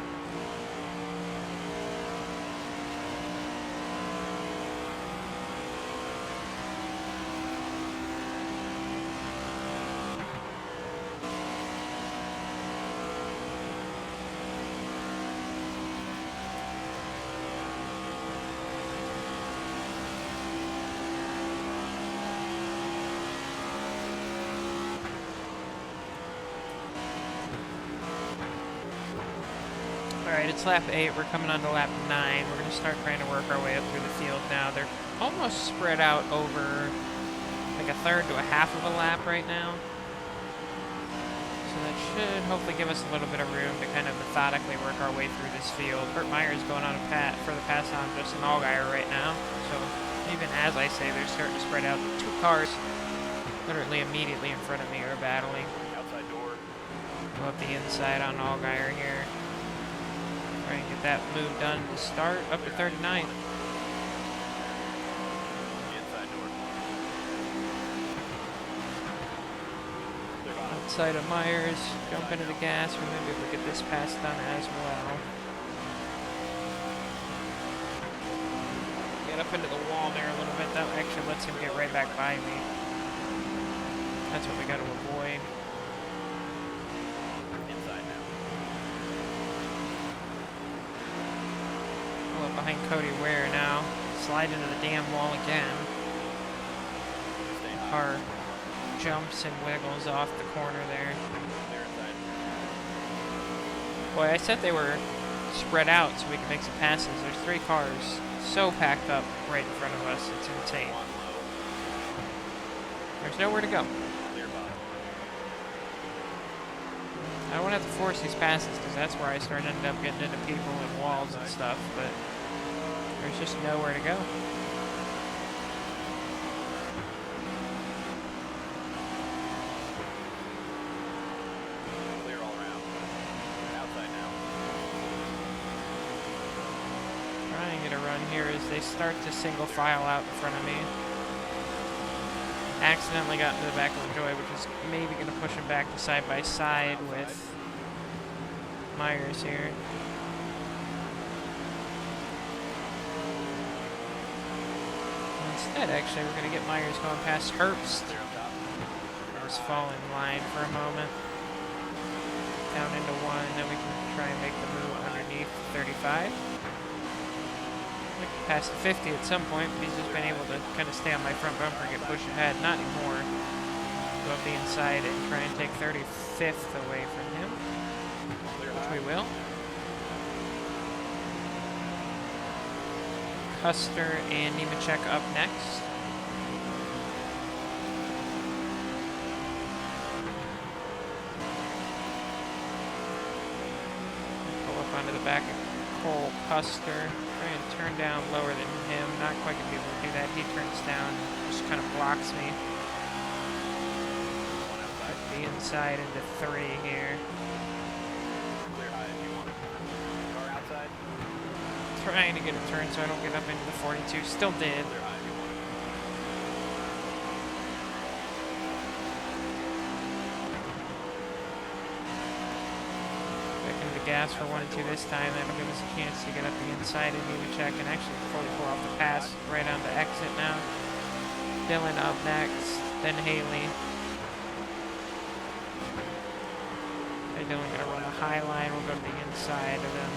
Alright, it's lap 8. We're coming on to lap 9. We're going to start trying to work our way up through the field now. They're almost spread out over like a third to a half of a lap right now. So that should hopefully give us a little bit of room to kind of methodically work our way through this field. Burt Meyer's going on for the pass on Justin Allgaier right now. So even as I say, they're starting to spread out. The 2 cars literally immediately in front of me are battling. Outside door. Go up the inside on Allgaier here. Try and get that move done to start up to 39. Inside door. Outside of Myers, jump into the gas. We're going to be able to get this pass done as well. Get up into the wall there a little bit. That actually lets him get right back by me. That's what we got to avoid. Inside now. Pull up behind Cody Ware now. Slide into the damn wall again. Stay high. Car jumps and wiggles off the corner there. They're inside. Boy, I said they were spread out so we can make some passes. There's 3 cars so packed up right in front of us. It's insane. One low. There's nowhere to go. Clear bottom. I don't want to have to force these passes because that's where I start ending up getting into people and walls and stuff, but there's just nowhere to go. Clear all around. Outside now. Trying to get a run here as they start to single file out in front of me. Accidentally got into the back of Joy, which is maybe going to push him back to side by side with Myers here. Instead, actually, we're going to get Myers going past Herbst. Clear up top. Just fall in line for a moment. Down into 1, and then we can try and make the move underneath 35. Past the 50 at some point, but he's just been able to kind of stay on my front bumper and get pushed ahead. Not anymore. Go up the inside and try and take 35th away from him, which we will. Custer and Nemechek up next. Pull up onto the back of Cole Custer. Try and turn down lower than him. Not quite gonna be able to do that. He turns down and just kind of blocks me. One outside. The inside into 3 here. Clear high if you want. Car outside. Trying to get a turn so I don't get up into the 42. Still did. Clear high if you want. Back into the gas for 1 and 2 this time. That'll give us a chance to get up the inside and even check and actually fully pull off the pass right on the exit now. Dylan up next, then Haley. Okay, Dylan gonna run the high line. We'll go to the inside and then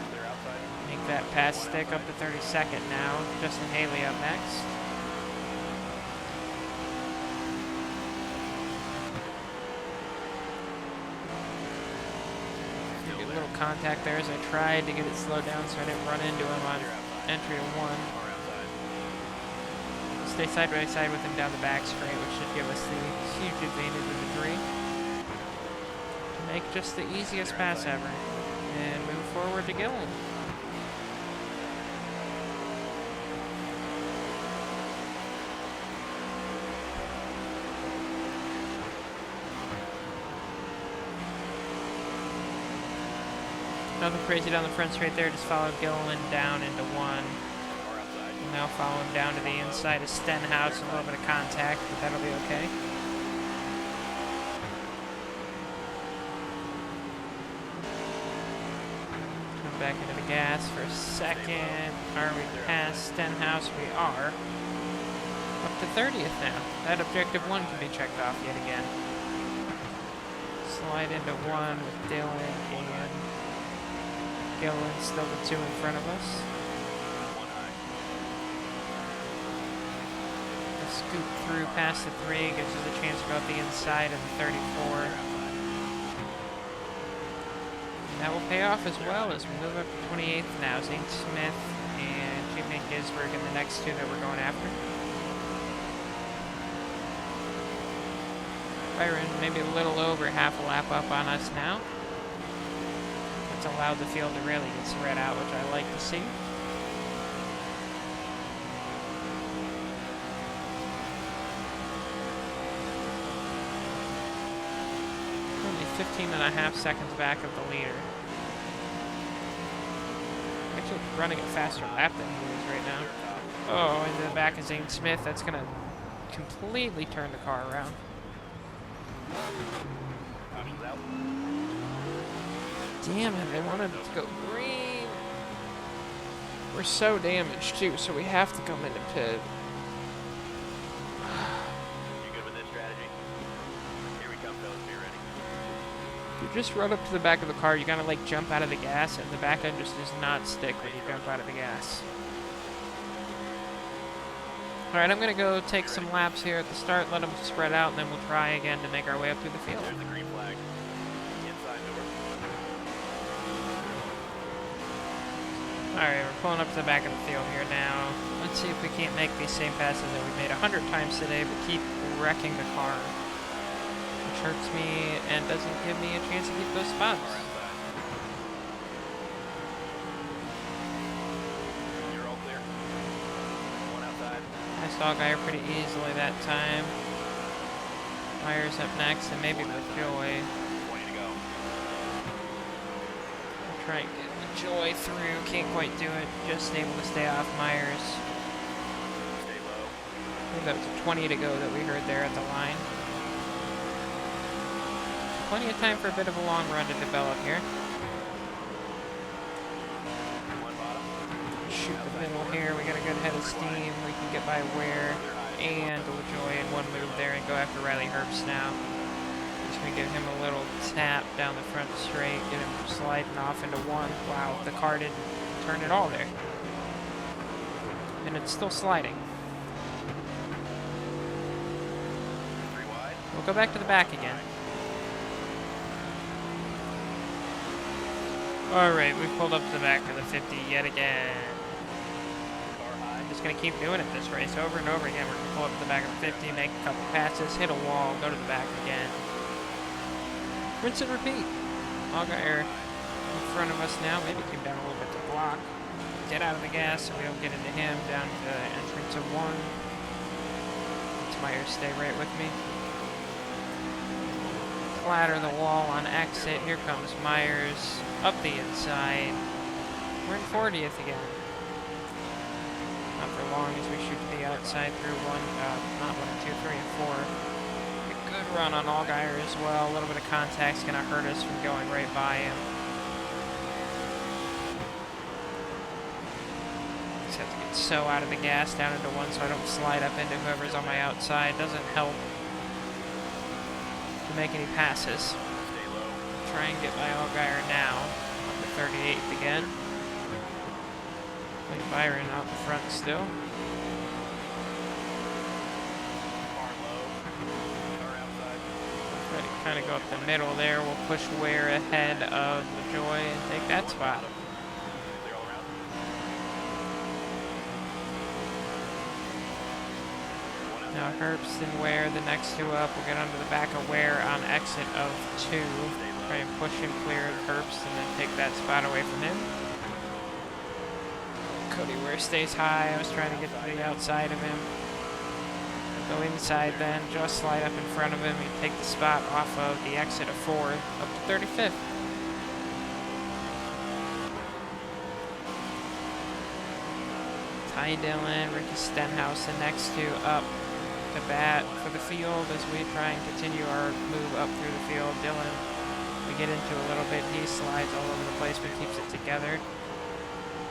Clear outside. make that pass stick up to 32nd now. Justin Haley up next. Get a little contact there as I tried to get it slowed down so I didn't run into him on entry to 1. Car outside. Stay side by side with him down the back straight, which should give us the huge advantage of the 3. Make just the easiest pass ever. And move forward to Gillen. Nothing crazy down the front straight there, just follow Gillen down into 1. Car outside. We'll now follow him down to the inside of Stenhouse, a little bit of contact, but that'll be okay. Come back into the gas for a second. Are we past Stenhouse? We are. Up to 30th now. That objective 1 can be checked off yet again. Slide into 1 with Dylan and Gillen, still the 2 in front of us. One high. Scoop through past the 3, gives us a chance to go up the inside of the 34. that will pay off as well as we move up to 28th now. Zane Smith and Jimmy Gisberg in the next two that we're going after. Byron maybe a little over half a lap up on us now. That's allowed the field to really get spread out, which I like to see. Only 15.5 seconds back of the leader. Actually running a faster lap than he is right now. Oh, into the back of Zane Smith. That's going to completely turn the car around. Damn it, they wanted it to go green. We're so damaged too, so we have to come into pit. You good with this strategy? Here we come, fellas. Be ready. You just run up to the back of the car, you gotta like jump out of the gas, and the back end just does not stick when you jump out of the gas. Alright, I'm gonna go take some laps here at the start, let them spread out, and then we'll try again to make our way up through the field. There's the green flag. Inside door. Alright, we're pulling up to the back of the field here now. Let's see if we can't make these same passes that we made 100 times today, but keep wrecking the car. Which hurts me and doesn't give me a chance to keep those spots. You're all clear. One outside. I saw Guyer pretty easily that time. Myers up next, and maybe with Joy. 20 to go. I'll try and get Joy through. Can't quite do it. Just able to stay off Myers. Stay low. I think that was a 20 to go that we heard there at the line. Plenty of time for a bit of a long run to develop here. One bottom. Shoot the middle here. We got a good head of steam. We can get by Ware and LaJoy in one move there and go after Riley Herbst now. Just gonna give him a little tap down the front straight, get him sliding off into one. Wow, the car didn't turn at all there. And it's still sliding. 3 wide. We'll go back to the back again. Alright, we pulled up to the back of the 50 yet again. Car high. I'm just going to keep doing it this race over and over again. We're going to pull up to the back of the 50, make a couple passes, hit a wall, go to the back again. Rinse and repeat. Allgaier in front of us now. Maybe came down a little bit to block. Get out of the gas so we don't get into him. Down to the entrance of one. Let's Myers stay right with me. Clatter the wall on exit. Here comes Myers. Up the inside. We're in 40th again. Not for long as we shoot to the outside through not 1, 2, 3, and 4. A good run on Allgaier as well. A little bit of contact's gonna hurt us from going right by him. Just have to get so out of the gas down into one so I don't slide up into whoever's on my outside. Doesn't help to make any passes. Stay low. Try and get by Allgaier now. Up to 38th again. Like Byron out the front still. Car low. Car outside. Try to kind of go up the middle there. We'll push Ware ahead of LaJoy and take that spot. Clear all around. One Now outside. Herbst and Ware, the next two up. We'll get onto the back of Ware on exit of 2. Try and push him clear of Herbst and then take that spot away from him. Cody Ware stays high. I was trying to get to the outside of him. Go inside then, just slide up in front of him. You take the spot off of the exit of 4, up to 35th. Ty Dillon, Ricky Stenhouse, the next two up to bat for the field as we try and continue our move up through the field. Dillon, we get into a little bit. He slides all over the place but keeps it together.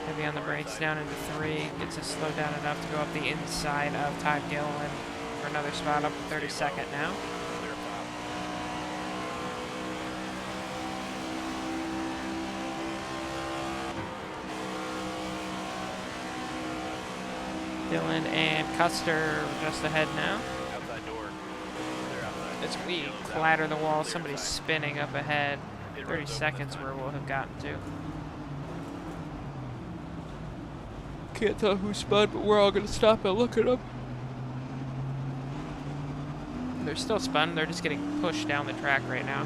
Heavy on the brakes down into 3. Gets us slowed down enough to go up the inside of Todd Gilliland for another spot up to 32nd now. Clear top. Dillon and Custer just ahead now. Outside door. Clear outside. As we clatter the wall, somebody's spinning up ahead. Pit 30 road's open this seconds time. where we'll have gotten to. Can't tell who spun, but we're all gonna stop and look at them. They're still spun, they're just getting pushed down the track right now.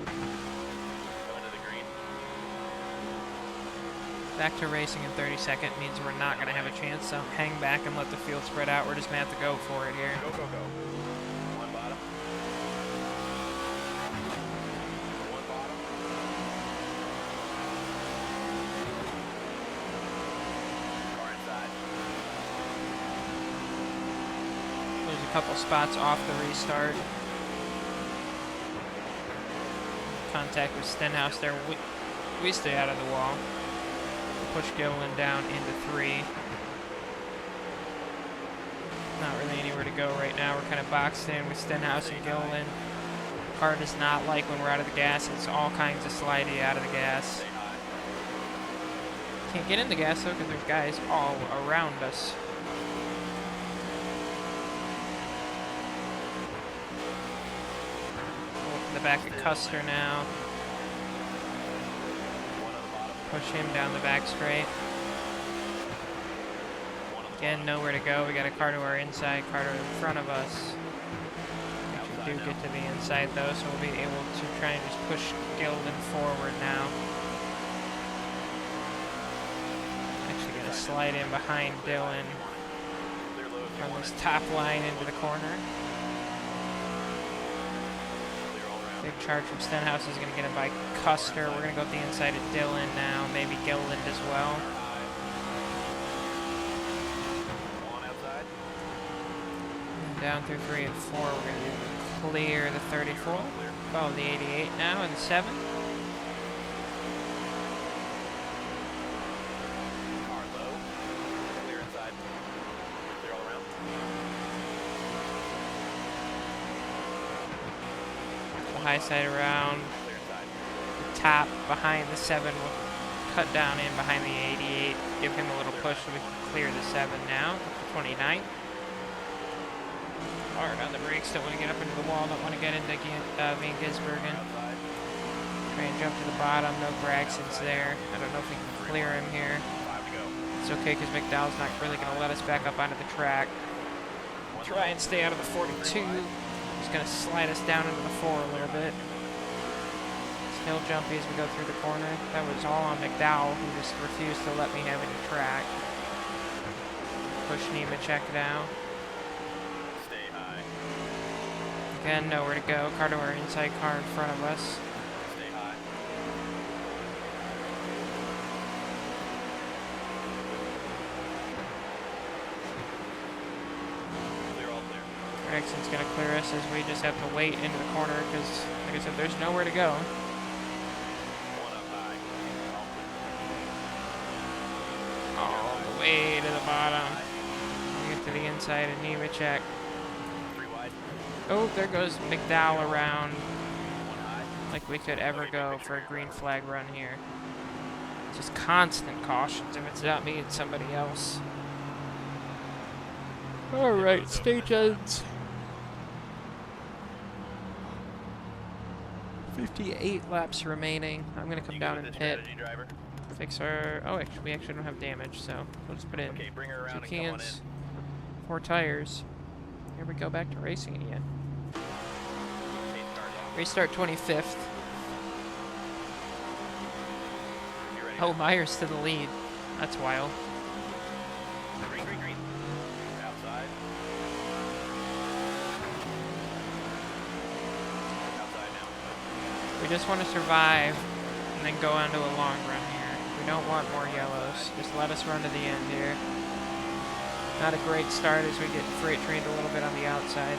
Going to the green. Back to racing in 30 seconds means we're not going to have a chance, so hang back and let the field spread out. We're just going to have to go for it here. Go, go, go. One bottom. One bottom. Car inside. There's a couple spots off the restart. Contact with Stenhouse there. We stay out of the wall. Push Gilliland down into 3. Not really anywhere to go right now. We're kind of boxed in with Stenhouse and Gilliland. Car does not like when we're out of the gas. It's all kinds of slidey out of the gas. Stay high. Can't get in the gas though because there's guys all around us. Pull the back of Custer now. One on the bottom. Push him down the back straight. One on the Again, nowhere to go. We got a car to our inside, car to in front of us. We do get to the inside though, so we'll be able to try and just push Gilliland forward now. Actually gonna slide in behind Dylan Clear low if you on want this it. top line into the corner. Clear all around. Big charge from Stenhouse is gonna get him by Custer. We're gonna go up the inside of Dylan now, maybe Gilliland as well. High. One outside. And down through 3 and 4, we're gonna clear the 34. Clear. Follow the 88 now and the 7. Car low. Clear inside. Clear all around. The high side around. Clear inside. The top behind the 7 will cut down in behind the 88. Give him a little push so we can clear the 7 now. 29. Hard on the brakes. Don't want to get up into the wall. Don't want to get into Van Gisbergen. Outside. Try and jump to the bottom. No Braxton's there. I don't know if we can clear him here. 5 to go. It's okay because McDowell's not really going to let us back up onto the track. One Try and stay out of the 42. He's going to slide us down into the 4 a little bit. Still jumpy as we go through the corner. That was all on McDowell, who just refused to let me have any track. Push Nemechek now. Stay high. Again, nowhere to go. Car to our inside car in front of us. Stay high. Clear all clear. Braxton's going to clear us as we just have to wait into the corner because, like I said, there's nowhere to go. One up high. All clear. All the way to the bottom. We get to the inside of Nemechek. 3 wide. Oh, there goes McDowell around. 1 high. Like we could ever go for a green flag run here. Just constant cautions. If it's not me, it's somebody else. Alright, stage ends. 58 laps remaining. I'm gonna come You down good and with the pit. strategy, driver? Fix our... Oh, actually, we actually don't have damage, so we'll just put in Okay, bring her 2 around and come on in. cans, 4 tires. Here we go, back to racing again. Eight cars off. Restart 25th. You ready? Oh, Myers to the lead. That's wild. Green, green, green. Outside. Outside now. We just want to survive and then go on to a long run here. We don't want more yellows. Just let us run to the end here. Not a great start as we get freight trained a little bit on the outside.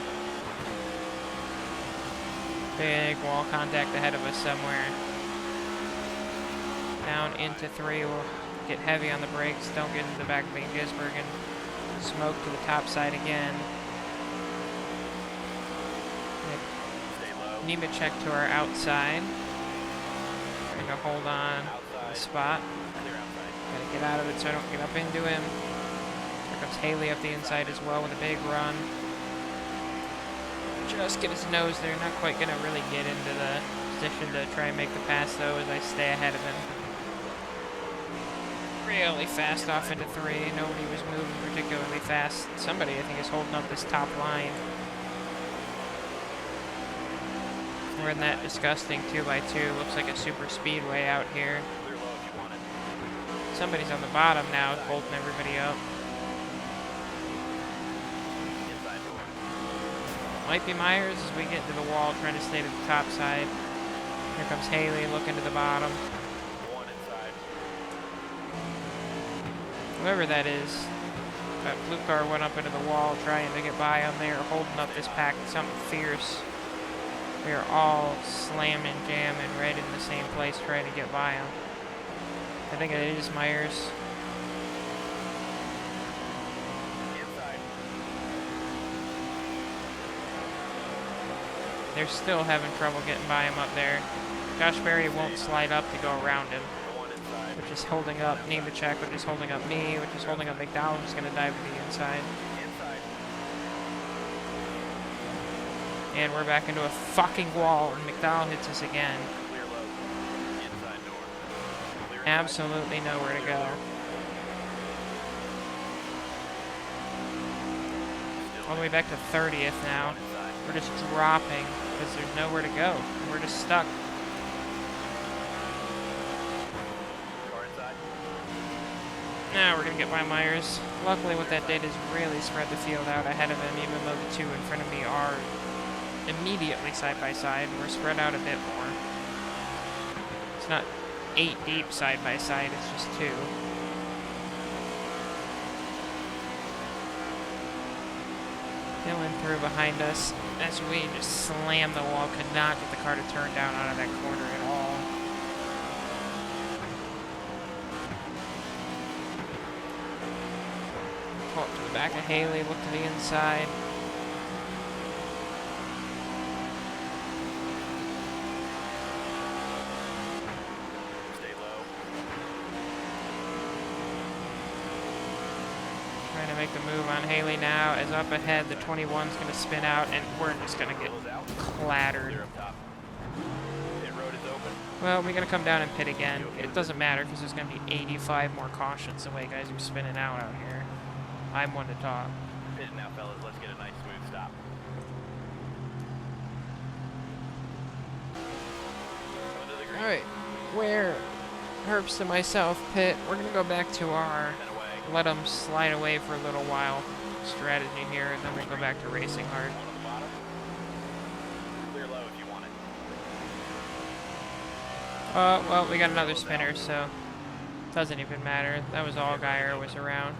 Big wall contact ahead of us somewhere. Down into 3. We'll get heavy on the brakes. Don't get into the back of Van Gisbergen. Smoke to the top side again. Stay low. Nemechek to our outside. Trying to hold on to the Outside. spot. Clear outside. Gotta get out of it so I don't get up into him. Here comes Haley up the inside as well with a big run. just get his nose there. Not quite going to really get into the position to try and make the pass, though, as I stay ahead of him. Really fast off into 3. Nobody was moving particularly fast. Somebody, I think, is holding up this top line. We're in that disgusting 2x2. Looks like a super speedway out here. Clear low if you want it. Somebody's on the bottom now, bolting everybody up. Inside door. Might be Myers as we get to the wall, trying to stay to the top side. Here comes Haley looking to the bottom. One inside. Whoever that is, that blue car went up into the wall trying to get by him. They are holding up this pack, something fierce. We are all slamming, jamming, right in the same place trying to get by him. I think it is Myers. Inside. They're still having trouble getting by him up there. Josh Berry won't slide up to go around him, One inside. which is holding up Nemechek, which is holding up me, which is holding up McDowell, who's going to dive to the inside. Inside. And we're back into a fucking wall, and McDowell hits us again. Clear low. Inside door. Clear inside. Absolutely nowhere to go. All the way back to 30th now. Inside. We're just dropping because there's nowhere to go. We're just stuck. Car inside. Now we're going to get by Myers. Luckily what that did is really spread the field out ahead of him, even though the two in front of me are immediately side by side. We're spread out a bit more. It's not 8 deep side by side, it's just 2. Dylan through behind us as we just slammed the wall. Could not get the car to turn down out of that corner at all. Pull up to the back of Haley, look to the inside. Stay low. Trying to make the move on Haley now. As up ahead, the 21's going to spin out, and we're just going to get Close out. clattered. Clear up top. Pit road is open. Well, we got to come down and pit again. It doesn't matter because there's going to be 85 more cautions the way guys are spinning out here. I'm one to talk. Pitting now, fellas. Let's get a nice smooth stop. Going to the green. All right, where Herbst and myself pit, we're going to go back to our 10 away. let them slide away for a little while strategy here, and then we go back to racing hard. One on the bottom. Clear low if you want it. Well, we got another spinner, so doesn't even matter. That was all Geyer was around.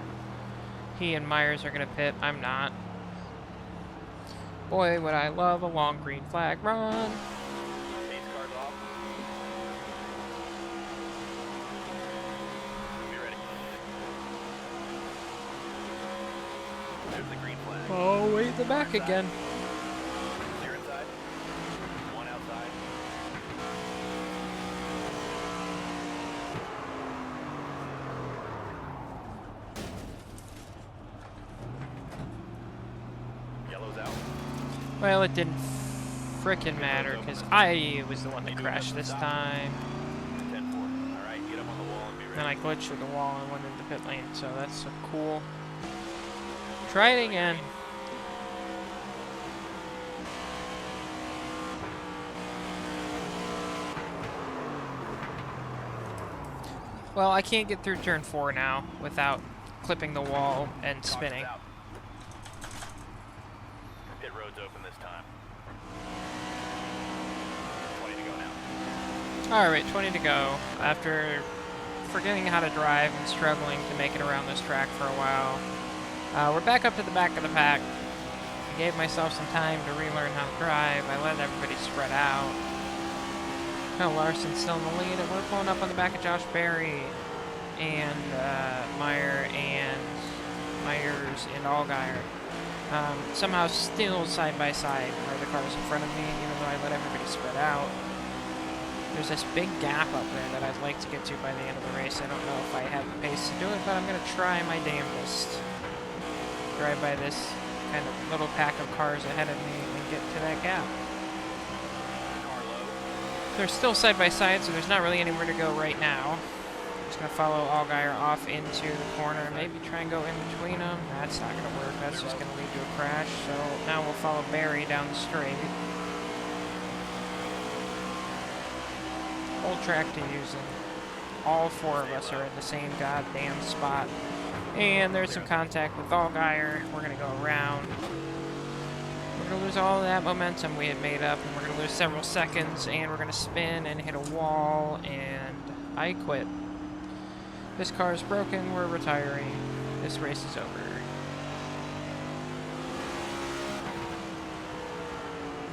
He and Myers are going to pit. I'm not. Boy, would I love a long green flag run. Pace cars off. Be ready. There's the green flag. Oh, wait, the back again. Clear inside. One outside. Yellow's out. Well, it didn't frickin' matter, because I was the one that crashed this time. 10-4. All right, get up on the wall and be ready. Then I glitched through the wall and went into pit lane, so that's cool. Try it again. Well, I can't get through turn 4 now without clipping the wall and spinning. Caution's out. Pit road's open this time. 20 to go now. Alright, 20 to go. After forgetting how to drive and struggling to make it around this track for a while, we're back up to the back of the pack. I gave myself some time to relearn how to drive. I let everybody spread out. Now Larson's still in the lead, and we're pulling up on the back of Josh Berry and Myers and Allgaier. Somehow still side by side are the cars in front of me, even though I let everybody spread out. There's this big gap up there that I'd like to get to by the end of the race. I don't know if I have the pace to do it, but I'm going to try my damnedest. Drive by this kind of little pack of cars ahead of me and get to that gap. Car low. They're still side by side, so there's not really anywhere to go right now. Just gonna follow Allgaier off into the corner, maybe try and go in between them. That's not gonna work. That's just gonna lead to a crash. So now we'll follow Barry down the straight. Whole track to using. All four of us are in the same goddamn spot. And there's some contact with Allgaier. We're gonna go around. We're gonna lose all of that momentum we had made up, and we're gonna lose several seconds, and we're gonna spin and hit a wall, and I quit. This car is broken, we're retiring. This race is over.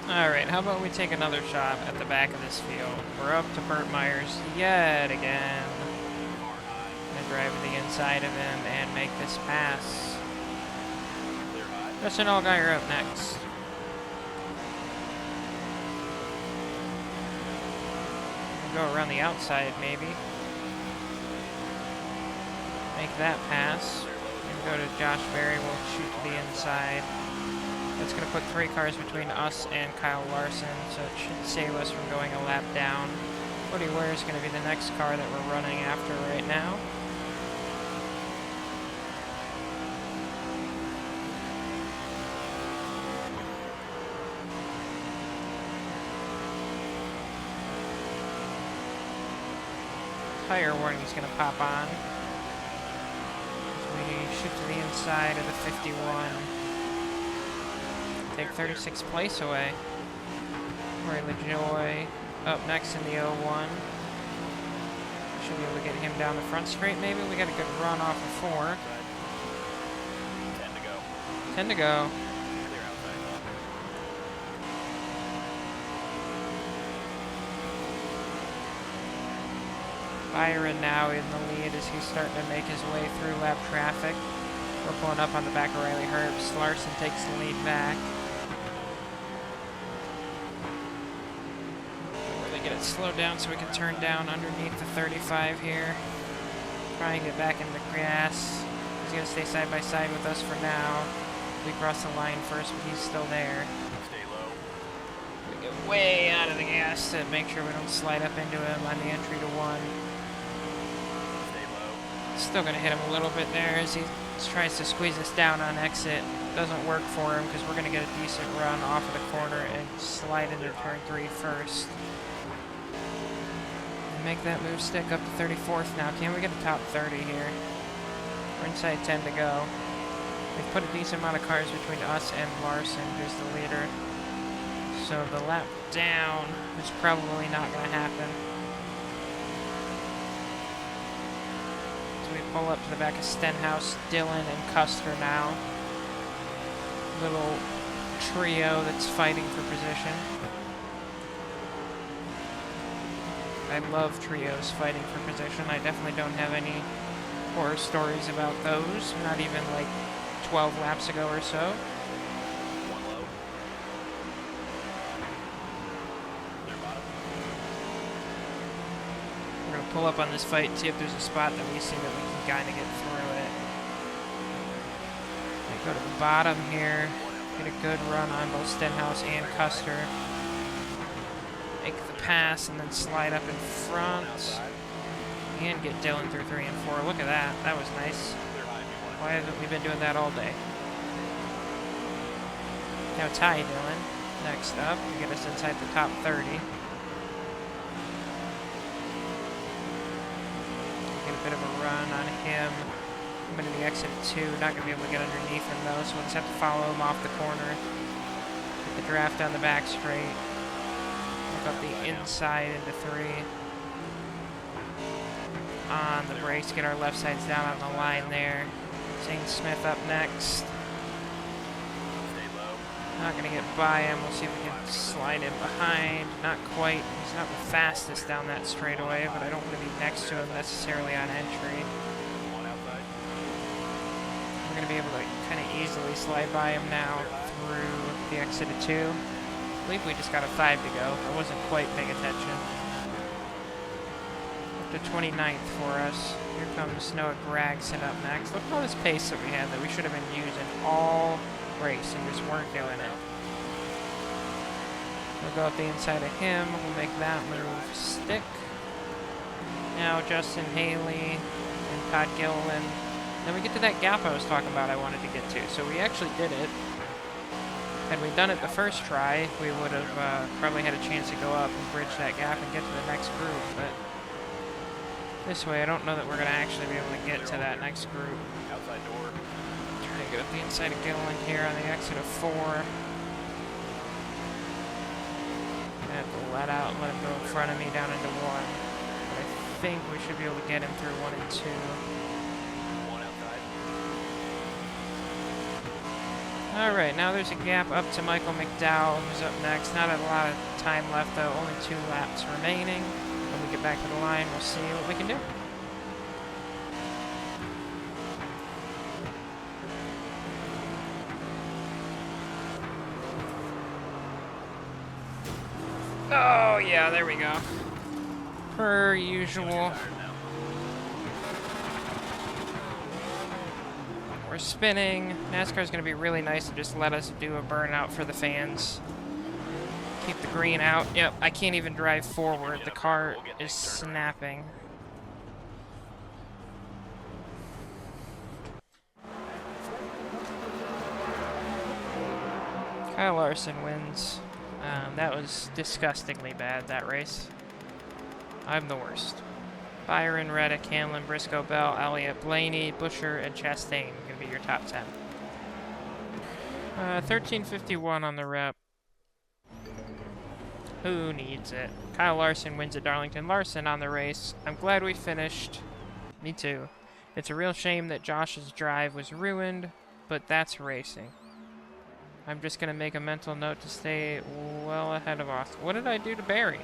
Alright, how about we take another shot at the back of this field? We're up to Burt Myers yet again. Gonna drive to the inside of him and make this pass. Justin Allgaier up next. Go around the outside, maybe. Make that pass. And go to Josh Berry. We'll shoot to the inside. That's going to put 3 cars between us and Kyle Larson, so it should save us from going a lap down. Cody Ware is going to be the next car that we're running after right now. Tire warning is going to pop on. We shoot to the inside of the 51. Take 36th place away. Roy LaJoy up next in the 01. Should be able to get him down the front straight maybe. We got a good run off of 4. 10 to go. 10 to go. Clear outside. Byron now in the lead as he's starting to make his way through lap traffic. We're pulling up on the back of Riley Herbst. Larson takes the lead back. Really get it slowed down so we can turn down underneath the 35 here. Try and get back in the gas. He's going to stay side by side with us for now. We cross the line first, but he's still there. Stay low. We get way out of the gas to make sure we don't slide up into him on the entry to 1. Stay low. Still going to hit him a little bit there as he tries to squeeze us down on exit. Doesn't work for him because we're going to get a decent run off of the corner and slide into turn 3 first. And make that move stick up to 34th now. Can we get a top 30 here? We're inside 10 to go. We've put a decent amount of cars between us and Larson, who's the leader. So the lap down is probably not going to happen. So we pull up to the back of Stenhouse, Dillon, and Custer now. Little trio that's fighting for position. I love trios fighting for position. I definitely don't have any horror stories about those. Not even like 12 laps ago or so. One low. Clear bottom. We're going to pull up on this fight and see if there's a spot that we see that we can kind of get through it. I go to the bottom here. Get a good run on both Stenhouse and Custer. Make the pass and then slide up in front. And get Dillon through 3 and 4. Look at that. That was nice. Clear high if you want it. Why haven't we been doing that all day? Now Ty Dillon. Next up, to get us inside the top 30. Get a bit of a run on him. I'm into the exit 2. Not going to be able to get underneath him though, so we'll just have to follow him off the corner. Get the draft down the back straight. Look up the inside into 3. On the brakes, get our left sides down on the line there. Zane Smith up next. Stay low. Not going to get by him. We'll see if we can slide him behind. Not quite. He's not the fastest down that straightaway, but I don't want to be next to him necessarily on entry. One outside. We're going to be able to kind of easily slide by him now through the exit of 2. I believe we just got a 5 to go. I wasn't quite paying attention. Up to 29th for us. Here comes Noah Gragson up next. Look at all this pace that we had that we should have been using all race and just weren't doing it. We'll go up the inside of him. We'll make that move stick. Now Justin Haley and Todd Gilliland. Then we get to that gap I was talking about I wanted to get to. So we actually did it. Had we done it the first try, we would have probably had a chance to go up and bridge that gap and get to the next group. But this way, I don't know that we're going to actually be able to get to that next group. Outside door. Trying to go up the inside of Gilliland here on the exit of 4. I have to let him go in front of me down into 1. But I think we should be able to get him through 1 and 2. One outside. Alright, now there's a gap up to Michael McDowell, who's up next. Not a lot of time left, though. Only 2 laps remaining. When we get back to the line, we'll see what we can do. Oh, yeah, there we go. Per usual. We're spinning. NASCAR's going to be really nice and just let us do a burnout for the fans. Keep the green out. Yep, I can't even drive forward. The car is snapping. Kyle Larson wins. That was disgustingly bad, that race. I'm the worst. Byron, Reddick, Hamlin, Briscoe, Bell, Elliott, Blaney, Busher, and Chastain going to be your top 10. 1351 on the rep. Who needs it? Kyle Larson wins at Darlington. Larson on the race. I'm glad we finished. Me too. It's a real shame that Josh's drive was ruined, but that's racing. I'm just going to make a mental note to stay well ahead of Austin. What did I do to Barry?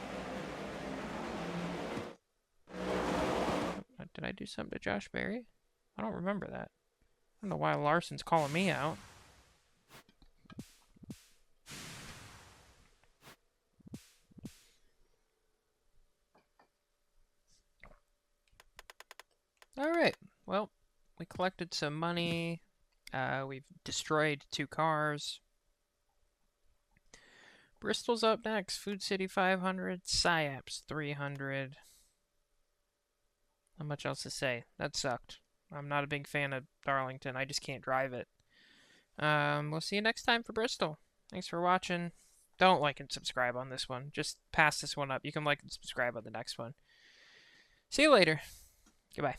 Did I do something to Josh Berry? I don't remember that. I don't know why Larson's calling me out. Alright, well, we collected some money. We've destroyed 2 cars. Bristol's up next. Food City 500. SciAps 300. Not much else to say. That sucked. I'm not a big fan of Darlington. I just can't drive it. We'll see you next time for Bristol. Thanks for watching. Don't like and subscribe on this one. Just pass this one up. You can like and subscribe on the next one. See you later. Goodbye.